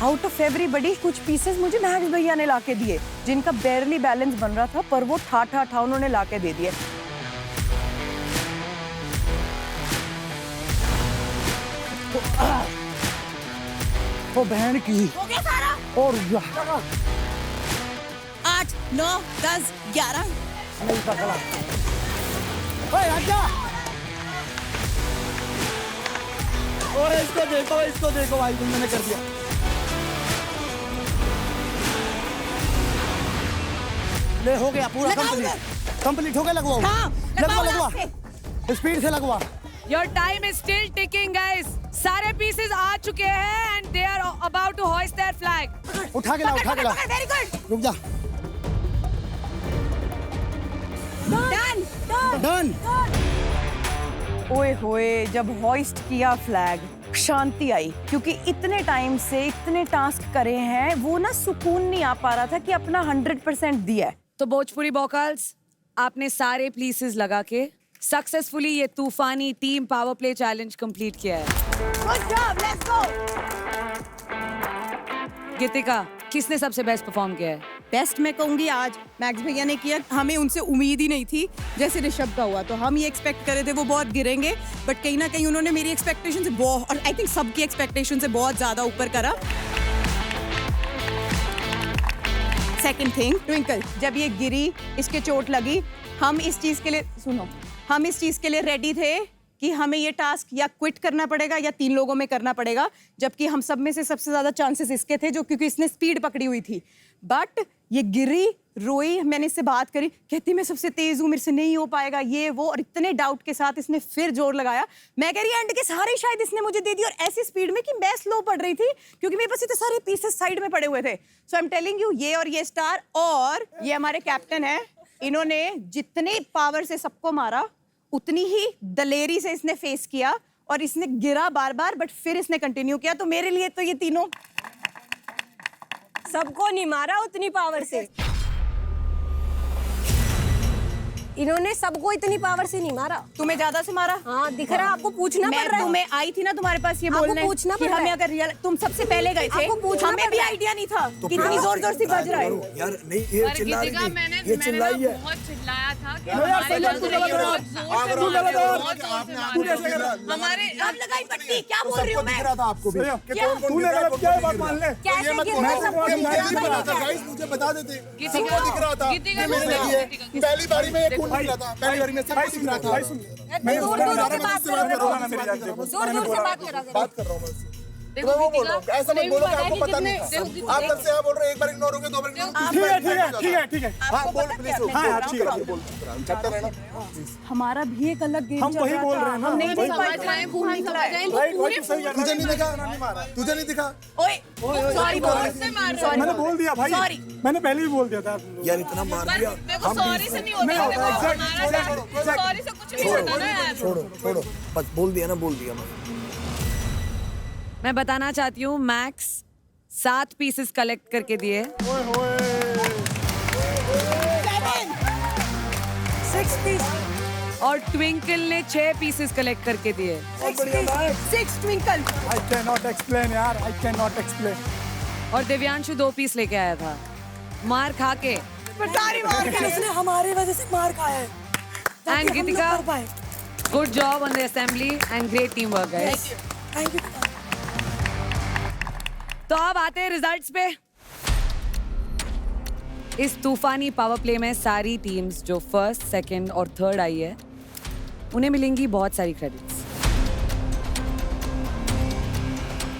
आउट ऑफ एवरीबॉडी कुछ पीसेस मुझे मैक्स भैया ने लाके दिए जिनका बेयरली बैलेंस बन रहा था, पर वो ठा उन्होंने लाके दे दिए। वो बहन की। हो गया सारा। और 8, 9, 10, 11। नहीं पकड़ा। ओए हट जा। और इसको देखो भाई, तुमने कर दिया। ले हो गया पूरा कंप्लीट हो गया। लगवाओ। लगवा स्पीड से लगवा। Your time is still ticking, guys. सारे pieces आ चुके हैं and they are about to hoist their flag. उठा के ला। Very good. रुक जा। डन। ओए होए, जब हॉइस्ट किया फ्लैग शांति आई, क्योंकि इतने टाइम से इतने टास्क करे हैं, वो ना सुकून नहीं आ पा रहा था कि अपना 100% दिया है। तो भोजपुरी बॉकल्स, आपने सारे पीसेस लगा के सक्सेसफुली ये तूफानी team power play challenge complete किया है। Good job, let's go. Geetika, किसने सबसे बेस्ट परफॉर्म किया है? बेस्ट मैं कहूँगी आज मैक्स भैया ने किया। हमें उनसे उम्मीद ही नहीं थी जैसे ऋषभ का हुआ, तो हम ये एक्सपेक्ट कर रहे थे वो बहुत गिरेंगे, बट कहीं ना कहीं उन्होंने मेरी एक्सपेक्टेशन से बहुत, और आई थिंक सबकी एक्सपेक्टेशन से बहुत ज़्यादा ऊपर करा। सेकंड थिंग, ट्विंकल जब ये गिरी, इसके चोट लगी, हम इस चीज़ के लिए रेडी थे कि हमें ये टास्क या क्विट करना पड़ेगा या 3 लोगों में करना पड़ेगा, जबकि हम सब में से सबसे ज़्यादा चांसेस इसके थे, जो क्योंकि इसने स्पीड पकड़ी हुई थी। बट ये गिरी, रोई, मैंने इससे बात करी, कहती मैं सबसे तेज़ हूँ, मेरे से नहीं हो पाएगा ये वो, और इतने डाउट के साथ इसने फिर जोर लगाया। मैं कह रही एंड के सारे शायद इसने मुझे दे दी, और ऐसी स्पीड में कि मैं स्लो पड़ रही थी क्योंकि मेरे पास इतने सारे पीसेस साइड में पड़े हुए थे। सो आई एम टेलिंग यू, ये और ये स्टार और ये हमारे कैप्टन है, इन्होंने जितने पावर से सबको मारा उतनी ही दलेरी से इसने फेस किया, और इसने गिरा बार बार, बट फिर इसने कंटिन्यू किया। तो मेरे लिए तो ये तीनों, सबको नहीं मारा उतनी पावर से, इन्होंने सबको इतनी पावर से नहीं मारा। तुम्हें ज्यादा से मारा? हाँ दिख रहा है, आपको पूछना पड़ रहा है। तुम्हें आई थी ना तुम्हारे पास ये बोलने कि हमें अगर रियल, तुम सबसे पहले गए थे, हमें भी आइडिया नहीं था तो कितनी जोर जोर से बज रहा है यार। नहीं ये चिल्ला रही थी, ये चिल्लाई है। बहुत चिल्लाया था कि हमारे अब लगाई पट्टी, क्या बोल रही हूँ मैं? आपको भी तूने गलत किया है, बात मान ले। मुझे बता देते, सबको दिख रहा था। पहली बारी में ये खून निकला था, पहली बारी में सबको दिख रहा था। दूर-दूर से बात कर रहा हूँ। बात कर रहा हूँ मैं। तो मैं वो बोल रहा हूँ, ऐसा मत बोलो कि आपको पता नहीं था। आप जब से यहाँ बोल रहे हो, एक बार इग्नोर होंगे, 2 बार इग्नोर। ठीक है। हाँ बोल प्लीज। हाँ ठीक है, बोल चलते रहना। हमारा भी एक अलग गेम हम वही बोल रहे हैं ना। हम नहीं वही देख पाए जाए खून निकल रहा है तुझे नहीं दिखा, तुझे नहीं दिखा। ओए सॉरी मैंने बोल दिया भाई, मैंने पहले ही बोल दिया था यार, इतना मार दिया। सॉरी से नहीं होता सॉरी से कुछ नहीं होता ना यार। छोड़ो बस, बोल दिया ना, बोल दिया। मैं बताना चाहती हूँ मैक्स 7 पीसेस कलेक्ट करके दिए। 6 पीस और ट्विंकल ने 6 पीसेस कलेक्ट करके दिए। 6 ट्विंकल। I cannot explain यार, I cannot explain। और दिव्यांशु 2 पीस लेके आया था। मार खा के। उसने हमारे वजह से मार खाया है। And Geetika, good job on the assembly and great team work guys. Thank you. तो अब आते हैं रिजल्ट्स पे। इस तूफानी पावर प्ले में सारी टीम्स जो फर्स्ट, सेकंड और थर्ड आई है, उन्हें मिलेंगी बहुत सारी क्रेडिट्स।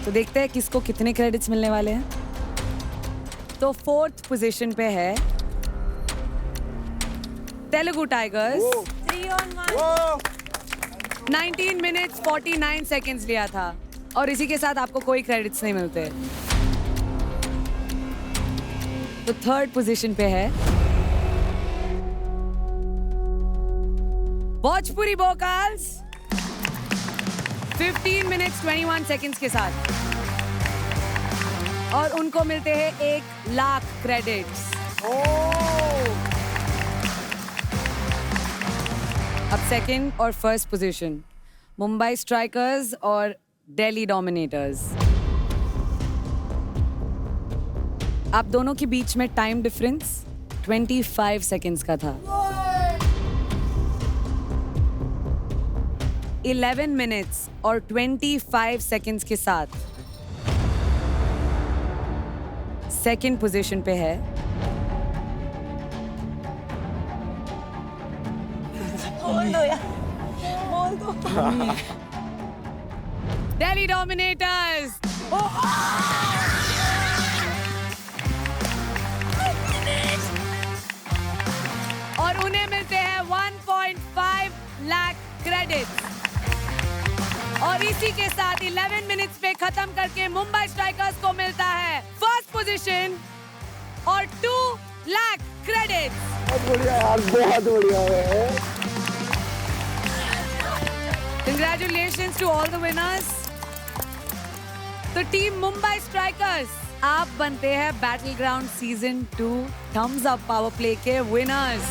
तो देखते हैं किसको कितने क्रेडिट्स मिलने वाले हैं। तो 4th पोजीशन पे है तेलुगु टाइगर्स। 19 मिनट्स 49 सेकेंड्स लिया था और इसी के साथ आपको कोई क्रेडिट्स नहीं मिलते। तो 3rd पोजीशन पे है भोजपुरी वोकल्स 15 मिनट्स 21 सेकेंड्स के साथ और उनको मिलते हैं 1 लाख क्रेडिट्स। अब 2nd और 1st पोजीशन मुंबई स्ट्राइकर्स और दिल्ली डोमिनेटर्स। आप दोनों के बीच में टाइम डिफरेंस 25 सेकेंड्स का था। 11 मिनट्स और 25 सेकेंड्स के साथ 2nd पोजीशन पे है दिल्ली डोमिनेटर्स। और उन्हें मिलते हैं 1.5 लाख क्रेडिट्स। और इसी के साथ 11 मिनट्स पे खत्म करके मुंबई स्ट्राइकर्स को मिलता है 1st पोजीशन और 2 लाख क्रेडिट्स। बहुत बढ़िया यार, बहुत बढ़िया है। Congratulations to all the winners. तो टीम मुंबई स्ट्राइकर्स, आप बनते हैं battle ground season 2 Thums Up power play के winners.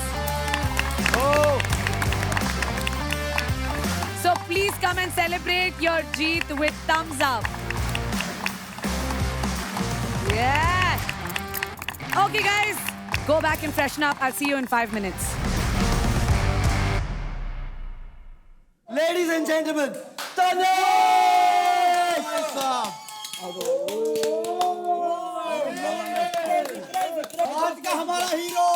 So please come and celebrate your jeet with thumbs up. Yeah. Okay guys, go back and freshen up. I'll see you in 5 minutes. Ladies and gentlemen, Tanesh! आज का हमारा hero.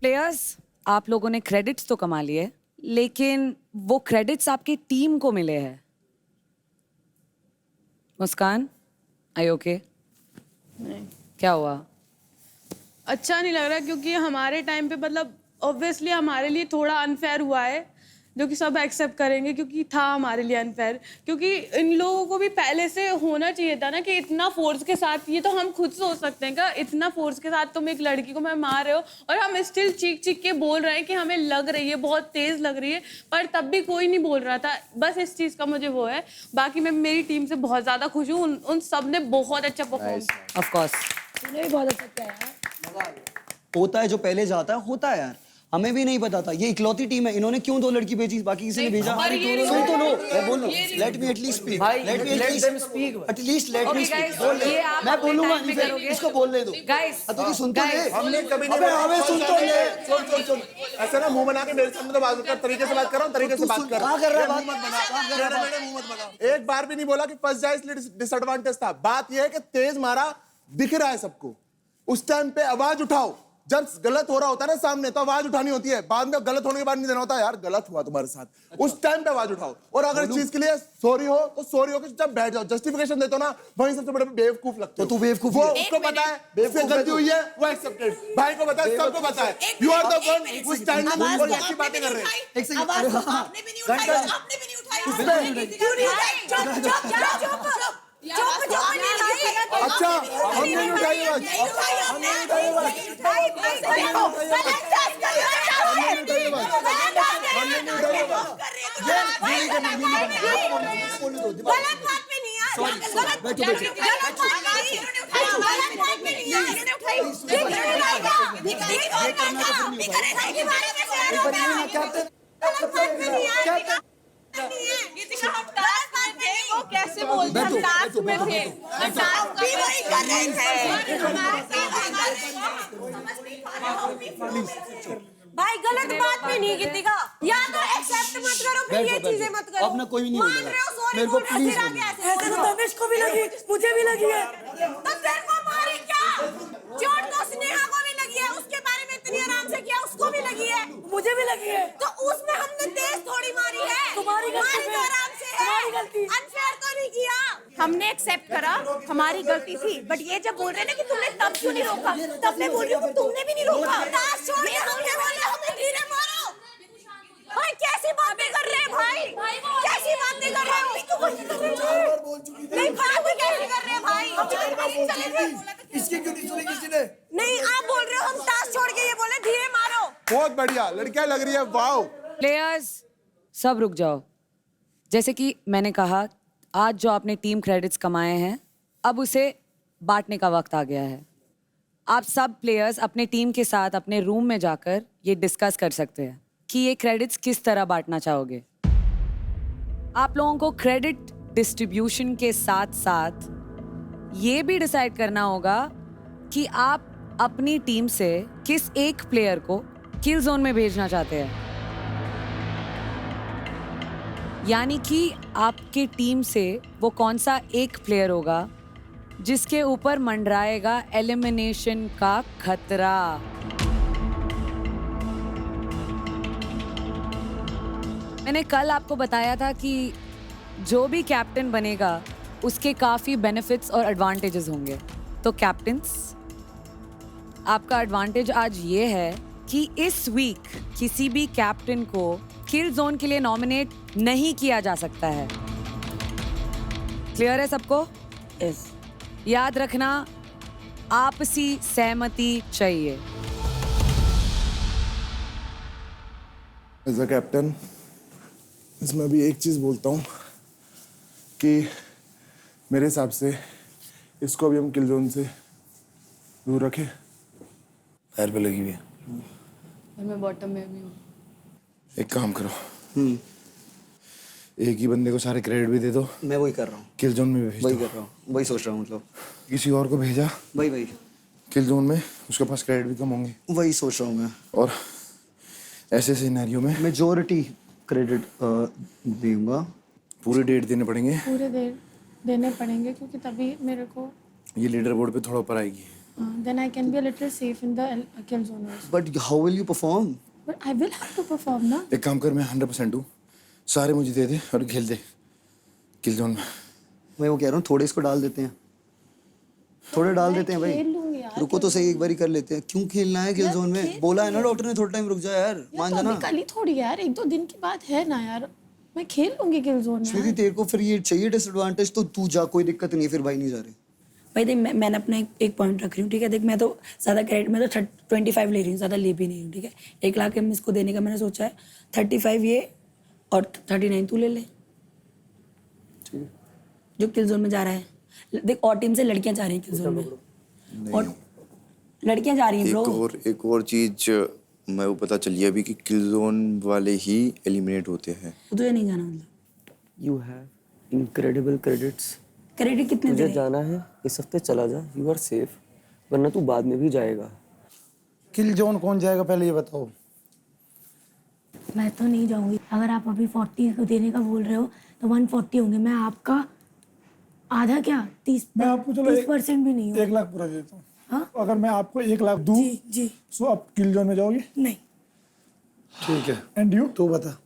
Players, आप लोगों ने credits तो कमा लिए, लेकिन वो क्रेडिट्स आपकी टीम को मिले हैं। मुस्कान, आई ओके? क्या हुआ? अच्छा नहीं लग रहा क्योंकि हमारे टाइम पे मतलब ऑब्वियसली हमारे लिए थोड़ा अनफेयर हुआ है, जो कि सब एक्सेप्ट करेंगे क्योंकि था हमारे लिए अनफेयर। क्योंकि इन लोगों को भी पहले से होना चाहिए था ना कि इतना फोर्स के साथ, ये तो हम खुद सोच सकते हैं कि इतना फोर्स के साथ तुम एक लड़की को मैं मार रहे हो और हम स्टिल चीख चीख के बोल रहे हैं कि हमें लग रही है, बहुत तेज लग रही है, पर तब भी कोई नहीं बोल रहा था। बस इस चीज़ का मुझे वो है। बाकी मैं मेरी टीम से बहुत ज़्यादा खुश हूँ, उन सब ने बहुत अच्छा परफॉर्म किया। ऑफ कोर्स तूने भी बहुत अच्छा किया यार। होता है जो पहले जाता है, होता है यार। हमें भी नहीं पता था, ये इकलौती टीम है, इन्होंने क्यों 2 लड़की भेजी, बाकी किसी ने भेजा? सुन तो लो, मैं बोल रहा हूं, let me at least speak, let me at least let me speak. मैं बोलूंगा, इसको बोलने दो गाइस। तू सुन तो ले, हमने कभी नहीं, हमें सुन तो ले। सुन ऐसा ना मुंह बना के मेरे सामने तो बात कर, तरीके से बात कर रहा हूं, तरीके से बात कर। कहां कर रहा है बात? मत बना, मुंह मत बना। एक बार भी नहीं बोला कि फर्स्ट जाए इसलिए डिसएडवांटेज था। बात यह है कि तेज मारा दिख रहा है सबको, उस टाइम पे आवाज उठाओ, जब गलत हो रहा होता है ना सामने तो आवाज उठानी होती है, बाद में गलत होने के बाद नहीं देना होता यार गलत हुआ तुम्हारे साथ, उस टाइम पे आवाज उठाओ। और अगर चीज के लिए सॉरी हो तो सॉरी हो के जब बैठ जाओ, जस्टिफिकेशन देते हो ना वहीं सबसे बड़े बेवकूफ लगते हो। तो तू बेवकूफ वो उसको पता है बेवकूफ गलती हुई है, वो एक्सेप्टेड, भाई को पता है, सबको पता है। You are the one who standing और ऐसी बातें कर रहे हैं। एक सेकंड, आपने भी नहीं उठाई, आपने भी नहीं उठाई, क्यों नहीं उठाई? चुप अच्छा हमने नहीं उठाई आवाज, हमने नहीं उठाई आवाज, वो कैसे बोलते हैं, टास्क में थे, टास्क भी वही कर रहे थे। भाई गलत बात भी नहीं गीतिका, या तो एक्सेप्ट मत करो फिर ये चीजें मत करो। अब ना कोई भी नहीं बोलेगा मेरे को प्लीज ऐसे तो तनिष को भी लगी, मुझे भी लगी है। तो तेरे को मारी क्या? चोट तो स्नेहा को भी लगी है, उसके बारे में इतनी आराम से किया, उसको भी लगी है, मुझे भी लगी है। तो उसमें हमने तेज थोड़ी मारी है, तुम्हारी गलती तो आराम से है, अनफेयर तो नहीं किया। हमने एक्सेप्ट करा हमारी गलती थी, बट ये जब बोल रहे हैं ना कि तुमने तब क्यों नहीं रोका, तब मैं बोल रही हूँ कि तुमने भी नहीं रोका। ताश छोड़ के हमने बोला हमें धीरे मारो। भाई कैसी बातें कर रहे हैं भाई, कैसी बातें कर रहे हैं? नहीं बातें कैसे कर रहे हैं भाई? इसकी क्यों नहीं सुनी किसी ने? नहीं आप बोल रहे हो हम ताश छोड़ के ये बोले धीरे मारो। बहुत बढ़िया लड़कियां लग रही है, वाओ। प्लेयर्स सब रुक जाओ। जैसे कि मैंने कहा, आज जो आपने टीम क्रेडिट्स कमाए हैं अब उसे बांटने का वक्त आ गया है। आप सब प्लेयर्स अपने टीम के साथ अपने रूम में जाकर ये डिस्कस कर सकते हैं कि ये क्रेडिट्स किस तरह बांटना चाहोगे। आप लोगों को क्रेडिट डिस्ट्रीब्यूशन के साथ साथ ये भी डिसाइड करना होगा कि आप अपनी टीम से किस एक प्लेयर को किल जोन में भेजना चाहते हैं। यानी कि आपकी टीम से वो कौन सा एक प्लेयर होगा जिसके ऊपर मंडराएगा एलिमिनेशन का खतरा। मैंने कल आपको बताया था कि जो भी कैप्टन बनेगा उसके काफ़ी बेनिफिट्स और एडवांटेजेस होंगे। तो कैप्टन्स, आपका एडवांटेज आज ये है कि इस वीक किसी भी कैप्टन को किल जोन के लिए नॉमिनेट नहीं किया जा सकता है। क्लियर है सबको? यस। याद रखना, आपसी सहमति चाहिए। एज अ कैप्टन इसमें भी एक चीज बोलता हूँ कि मेरे हिसाब से इसको भी हम किल जोन से दूर रखें। पैर पे लगी हुई है। और मैं बॉटम में भी हूँ। एक काम करो, एक ही बंदे को सारे क्रेडिट भी दे दो। मैं वही कर रहा हूँ, किल जोन में भी भेज दो। वही कर रहा हूँ, वही सोच रहा हूँ। मतलब किसी और को भेजा वही किल जोन में, उसके पास क्रेडिट भी कम होंगे। वही सोच रहा हूँ मैं। और ऐसे सिनेरियो में मेजॉरिटी क्रेडिट दूंगा। पूरे डेट देने पड़ेंगे, पूरे देने पड़ेंगे क्योंकि तभी मेरे को ये लीडर बोर्ड पे थोड़ा ऊपर आएगी। then I can be a little safe in the kill zone also. But how will you perform? But I will have to perform ना। एक काम कर, मैं 100% हूँ, सारे मुझे दे दे और खेल दे किल जोन में। मैं वो कह रहा हूँ थोड़े इसको डाल देते हैं, थोड़े डाल देते हैं भाई। रुको तो सही, एक बारी कर लेते हैं। क्यों खेलना है किल जोन में? बोला है ना डॉक्टर ने थोड़ा टाइम रुक जा यार, मान जाना। कल ही थोड़ी यार, 1-2 दिन की बात है ना यार, मैं खेल लूंगी किल जोन में। श्रुति तेरे को फिर ये चाहिए डिसएडवांटेज तो तू जा, कोई दिक्कत नहीं है। फिर भाई नहीं जा रहे भाई देख, मैंने अपना एक पॉइंट रख रही हूँ, ठीक है। देख मैं तो ज़्यादा क्रेडिट में तो 25 ले रही हूँ, ज़्यादा ले भी नहीं हूँ, ठीक है। 1 लाख में इसको देने का मैंने सोचा है, 35 ये और 39 तू ले ले, जो किल जोन में जा रहा है। देख और टीम से लड़कियां जा रही हैं किल जोन में, और लड़कियां जा रही हैं ब्रो। एक और चीज मैं वो पता चली अभी कि किल जोन वाले ही एलिमिनेट होते हैं। तुझे नहीं जाना मतलब? You have incredible credits. Credit कितने तुझे जाना है इस हफ्ते चला जा, यू आर सेफ, वरना तू बाद में भी जाएगा। किल जोन कौन जाएगा पहले ये बताओ? मैं तो नहीं जाऊंगी। अगर आप अभी 40 को देने का बोल रहे हो तो 140 होंगे। मैं आपका आधा क्या 30% भी नहीं हूँ। 1 लाख पूरा देता हूँ। हाँ अगर मैं आपको 1 लाख दूं जी सो आप किल जोन में जाओगे? नहीं। ठीक है, एंड यू? तू बता।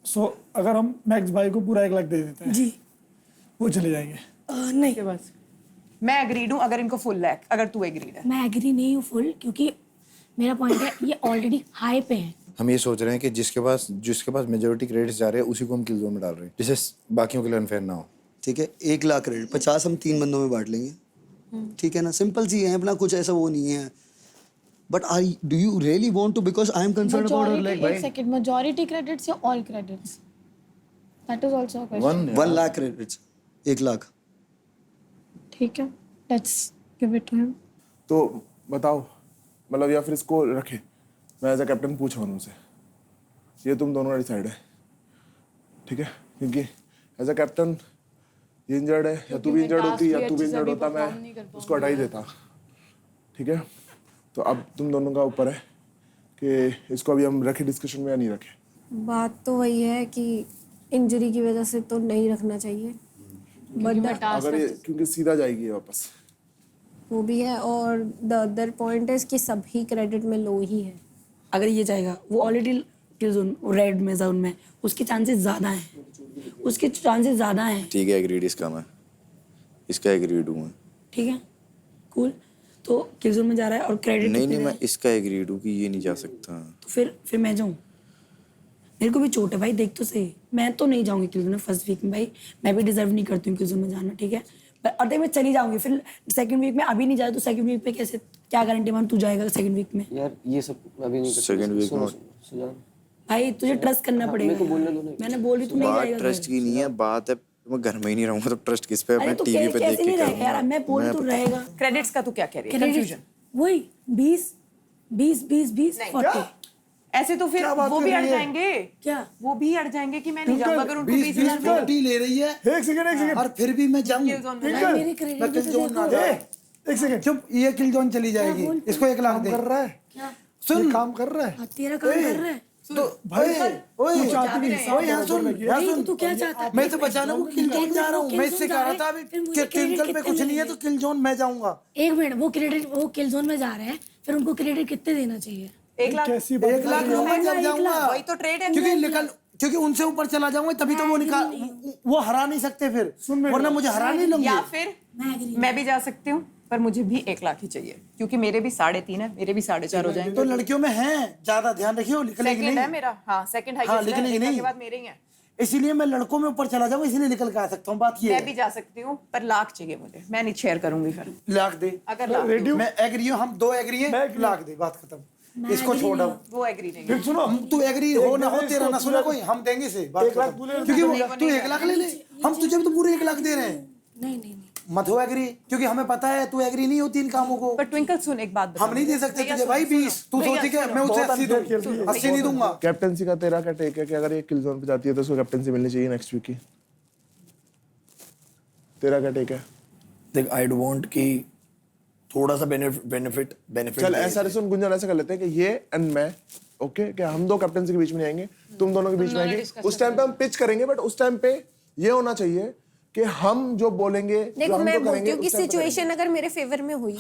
सो अगर हम मैक्स भाई को पूरा 1 लाख दे देते हैं जी वो चले जाएंगे? नहीं। बस मैं एग्रीड हूँ अगर इनको फुल लाख, अगर तू एग्रीड है। मैं एग्री नहीं हूँ फुल, क्योंकि मेरा पॉइंट है ये ऑलरेडी हाई पे है। हम ये सोच रहे हैं कि जिसके पास मेजोरिटी क्रेडिट्स जा रहे हैं उसी को हम किल जोन में डाल रहे हैं, जिससे बाकियों के लिए अनफेयर ना हो। ठीक है, 1 लाख क्रेडिट 50 हम 3 बंदों में बांट लेंगे, ठीक है ना? सिंपल सी है अपना, कुछ ऐसा वो नहीं है। But do you really want to, because I am concerned about her like भाई। एक सेकंड, मेजॉरिटी क्रेडिट्स या all credits? That is also a question. 1 lakh credits, 1 lakh. ठीक है, let's give it to him. तो बताओ, मतलब या फिर इसको रखे, मैं एज अ कैप्टन पूछ रहा हूँ उनसे, ये तुम दोनों का डिसाइड है, ठीक है? क्योंकि एज अ कैप्टन ये इंजर्ड है, या तू भी इंजर्ड होती या तू भी इंजर्ड होता, मैं उसको हटा ही देता, ठीक है? तो अब तुम दोनों का ऊपर है कि इसको अभी हम रखें डिस्कशन में या नहीं रखें। बात तो वही है कि इंजरी की वजह से तो नहीं रखना चाहिए, बट अगर ये क्योंकि सीधा जाएगी ये वापस, वो भी है। और द अदर पॉइंट है कि सभी क्रेडिट में लो ही है। अगर ये जाएगा, वो ऑलरेडी किल जोन रेड में, जोन में, उसके चांसेस ज़्यादा हैं, उसके चांसेस ज़्यादा हैं। ठीक है, एग्रीड इसका, मैं इसका एग्रीड हूँ। ठीक है, कूल। तो किल जोन में जा रहा है और क्रेडिट नहीं, मैं इसका एग्रीड हूँ कि ये नहीं जा सकता। तो फिर मैं जाऊँ? मेरे को भी चोट है भाई, देख तो सही। मैं तो नहीं जाऊँगी किल जोन में फर्स्ट वीक में भाई, मैं भी डिजर्व नहीं करती हूँ किल जोन में जाना, ठीक है? और मैं चली जाऊंगी, फिर सेकंड वीक में अभी नहीं जाए तो सेकंड वीक पे कैसे, क्या गारंटी मान तू जाएगा सेकंड वीक में? यार ये सब अभी नहीं कर सेकंड वीक में सुजान भाई तुझे ट्रस्ट करना पड़ेगा। मेरे को बोलने दो ना। मैंने बोली तू नहीं बात जाएगा। ट्रस्ट की नहीं है, बात है मैं घर में ही नहीं रहूंगा तो ट्रस्ट किस पे? अपने टीवी पे देख के करूंगा यार। मैं बोल तो रहेगा। क्रेडिट्स का तू क्या कह रही है? कंफ्यूजन वही 20 40। ऐसे तो फिर वो भी अड़ जाएंगे। क्या वो भी अड़ जाएंगे कि मैं नहीं जाऊंगा अगर उनको 20,000 40 ले रही है। एक सेकंड और फिर भी मैं जाऊंगा। मेरे क्रेडिट किल जोन ना दे। एक सेकंड चुप, ये किल जोन चली जाएगी। इसको 1 लाख दे। कर रहा है, सुन, काम कर रहा है। तेरा काम कर रहा है तो भाई ओए यहाँ सुन, तू क्या चाहता है? मैं तो बचाने को किल जोन जा रहा हूँ। मैं इससे कह रहा था अभी कि ट्विंकल पे कुछ नहीं है तो किल जोन मैं जाऊंगा। एक मिनट, वो किल जोन में जा रहे हैं, फिर उनको क्रेडिट कितने देना चाहिए? 1 लाख। 1 लाख लूंगा जब जाऊंगा। वही तो ट्रेड है। क्योंकि उनसे ऊपर चला जाऊंगा तभी तो वो हरा नहीं सकते फिर, वरना मुझे हरा नहीं लूंगी। या फिर मैं भी जा सकती हूँ, पर मुझे भी 1 लाख ही चाहिए, क्योंकि मेरे भी 3.5 है, मेरे भी 4.5 हो जाएंगे। तो लड़कियों में है, ज्यादा ध्यान रखियो। सेकंड है मेरा, हाँ सेकंड हाईएस्ट है, लिखने के बाद मेरे ही है। इसीलिए मैं लड़कों में ऊपर चला जाऊंगा, इसलिए निकल के आ सकता हूँ। बात ये मैं भी जा सकती हूँ, पर लाख चाहिए मुझे। मैं नहीं शेयर करूंगी फिर। लाख दे। अगर लाख मैं एग्री हूँ, हम 2 एग्री हैं, लाख दे, बात खत्म। इसको छोड़ दो। वो एग्री नहीं। फिर सुनो, तू एग्री हो ना हो, तेरा ना सुना कोई, हम देंगे से बात खत्म। क्योंकि तू 1 लाख ले ले, हम तुझे भी तो पूरे 1 लाख दे रहे हैं। नहीं मत हो एग्री, क्योंकि हमें पता है तू एग्री नहीं होती इन कामों को। पर ट्विंकल सुन, एक बात बता, हम नहीं दे सकते तुझे भाई 20। तू सोची कि मैं उसे 80 दूं, 80 नहीं दूंगा। कैप्टनसी का तेरा क्या टेक है कि अगर ये किल जोन पे जाती है तो उसको कैप्टनसी मिलनी चाहिए नेक्स्ट वीक की? तेरा क्या टेक है? देख आई डोंट वांट कि थोड़ा सा बेनिफिट चल ऐसा सुन गुंजन, ऐसा कर लेते हैं कि ये एंड मैं, ओके, कि हम 2 कैप्टनसी के बीच में नहीं आएंगे, तुम दोनों के बीच में आएंगे। उस टाइम पे हम पिच करेंगे, बट उस टाइम पे ये होना चाहिए कि हम जो बोलेंगे, देखो मैं बोलती हूँ कि सिचुएशन अगर मेरे फेवर में हुई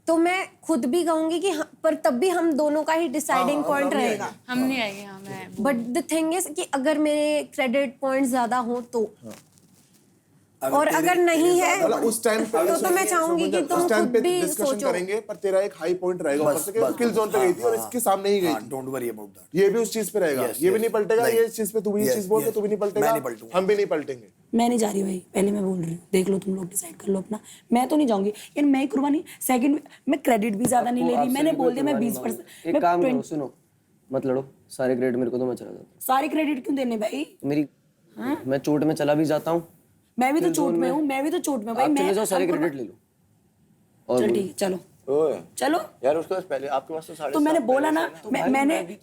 तो मैं खुद भी कहूंगी कि पर तब भी हम दोनों का ही डिसाइडिंग पॉइंट रहेगा। हम नहीं आएंगे। बट द थिंग इज कि अगर मेरे क्रेडिट पॉइंट ज्यादा हो तो, और अगर नहीं है उस टाइम तो मैं चाहूंगी कि तुम खुद भी सोचो। करेंगे, पर तेरा एक हाई पॉइंट रहेगा ऊपर से कि किल जोन पे गई थी और इसके सामने ही गई थी। Don't worry about that. ये भी उस चीज पे रहेगा, ये भी नहीं पलटेगा। ये इस चीज पे तू भी इस चीज बोल के तू भी नहीं पलटेगा, हम भी नहीं पलटेंगे। मैं नहीं जा रही भाई, पहले मैं बोल रही हूँ, देख लो तुम लोग डिसाइड कर लो अपना। मैं तो नहीं जाऊंगी यार, मैं कुर्बानी सेकंड मैं क्रेडिट भी ज्यादा नहीं ले रही। मैंने बोल दिया मैं 20%। एक काम करो, सुनो मत लड़ो, सारे क्रेडिट मेरे को तो मैं चला जाता हूँ। सारे क्रेडिट क्यों देने भाई? मेरी मैं चोट में चला भी जाता हूँ। मैं भी तो चोट में हूँ, मैं भी तो चोट में भाई। मैं चले जाओ, सारे क्रेडिट ले लो। चल ठीक है, चलो यार उसके पास पहले, आपके पास तो 7.5। तो मैंने बोला ना,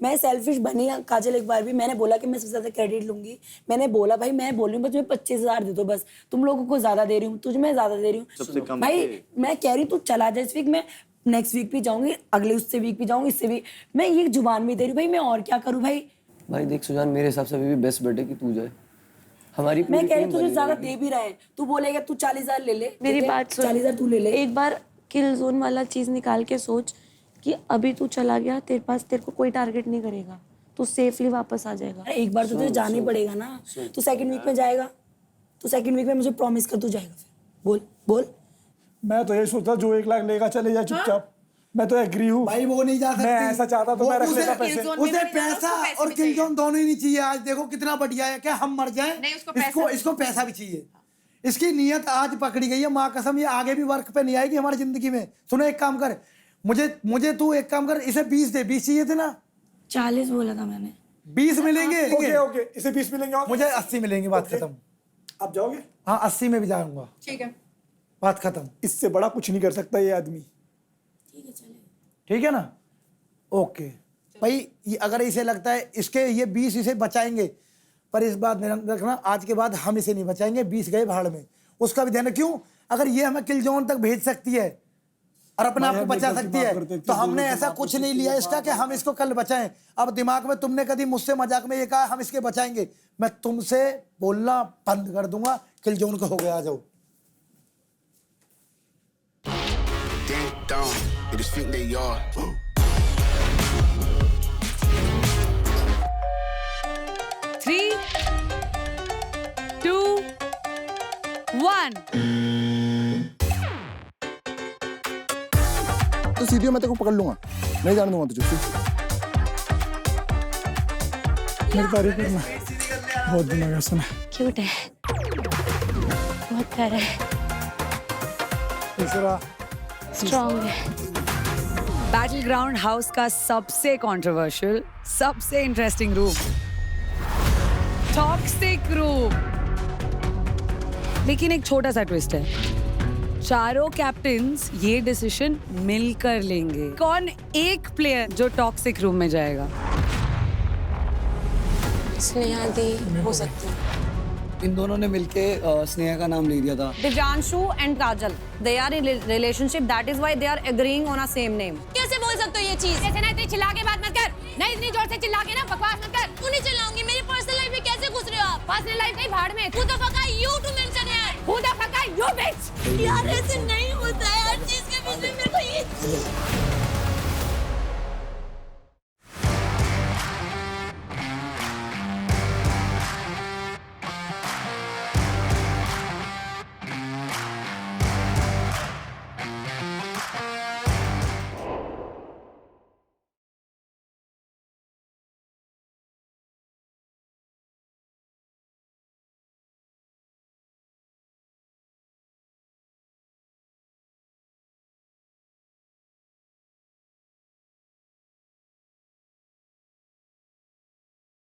मैं सेल्फिश बनी काजल। एक बार भी मैंने बोला कि मैं सबसे ज्यादा क्रेडिट लूंगी। मैंने बोला भाई, मैं बोल रही हूँ बस मैं 25,000 दे दो बस। तुम लोगों को ज्यादा दे रही हूँ, तुझे मैं ज्यादा दे रही हूँ भाई। मैं कह रही हूँ तू चला जाए इस वीक, मैं नेक्स्ट वीक भी जाऊंगी, अगले उससे वीक भी जाऊंगी, इससे भी मैं ये जुबान में दे रही हूँ भाई। मैं और क्या करूँ भाई? भाई देख सुजान, मेरे हिसाब से अभी भी बेस्ट बेट है कि तू जाए। हमारी मैं कह रही तुझे ज्यादा दे भी रहा है, तू बोलेगा तू 40,000 ले ले। मेरी बात सुन, 40,000 तू ले ले। एक बार किल जोन वाला चीज़ निकाल के सोच कि अभी तू चला गया, तेरे को कोई टारगेट नहीं करेगा, तू सेफली वापस आ जाएगा। एक बार तो तुझे जाना ही पड़ेगा ना। तू सेकंड वीक में जाएगा, तो सेकंड वीक में मुझे प्रॉमिस कर तू जाएगा। फिर बोल। मैं तो ये सोचता जो 1 लाख लेगा चले जा चुपचाप। मैं तो एग्री हूँ भाई, वो नहीं जा सकती। मैं ऐसा चाहता तो मैं रख लेता पैसे। उसे पैसा और किल जोन दोनों ही नहीं चाहिए। आज देखो कितना बढ़िया है, क्या हम मर जाएं, इसको पैसा भी चाहिए। इसकी नीयत आज पकड़ी गई है, माँ कसम ये आगे भी वर्क पे नहीं आएगी हमारी जिंदगी में। सुनो एक काम कर, मुझे तू एक काम कर, इसे 20 दे। 20 चाहिए थे ना? 40 बोला था मैंने। 20 मिलेंगे। ओके, इसे 20 मिलेंगे। मुझे 80 मिलेंगे, बात खत्म। आप जाओगे? हाँ, 80 में भी जाऊंगा। ठीक है, बात खत्म। इससे बड़ा कुछ नहीं कर सकता ये आदमी। ठीक है ना? ओके भाई, अगर इसे लगता है इसके ये 20 इसे बचाएंगे, पर इस बात में रखना, आज के बाद हम इसे नहीं बचाएंगे। 20 गए भाड़ में, उसका भी ध्यान रख। क्यों? अगर ये हमें किल जोन तक भेज सकती है और अपने आप को बचा सकती है, तो हमने ऐसा कुछ नहीं लिया इसका कि हम इसको कल बचाएं। अब दिमाग में तुमने कभी मुझसे मजाक में ये कहा हम इसके बचाएंगे, मैं तुमसे बोलना बंद कर दूंगा। किल जोन का हो गया, आ जाओ। They just think they are. 3, 2, 1. तो सीधी मैं तेरे को पकड़ लूंगा, नहीं जाने दूंगा तुझे। मेरी तारीफ करना, बहुत दिन हो गया सुना। क्यूट है, बहुत प्यारा है, तीसरा स्ट्रॉन्ग है। बैटल ग्राउंड हाउस का सबसे कंट्रोवर्शियल, सबसे इंटरेस्टिंग रूम, टॉक्सिक रूम। लेकिन एक छोटा सा ट्विस्ट है, चारों कैप्टन्स ये डिसीजन मिलकर लेंगे कौन एक प्लेयर जो टॉक्सिक रूम में जाएगा। स्नेहा दी हो सकती है। इन दोनों ने मिलके स्नेहा का नाम ले दिया था। Divyanshu and Kajal, they are in relationship, that is why they are agreeing on a same name. कैसे बोल सकते हो ये चीज? ऐसे ना इतनी चिल्ला के बात मत कर, नहीं इतनी जोर से चिल्ला के ना बकवास मत कर। तू नहीं चिल्लाऊंगी, मेरी पर्सनल लाइफ में कैसे घुस रहे हो आप? पर्सनल लाइफ नहीं, भाड़ में। Who the fuck are you to mention यार? Who the fuck are you bitch? यार ऐसे नहीं होता है, हर चीज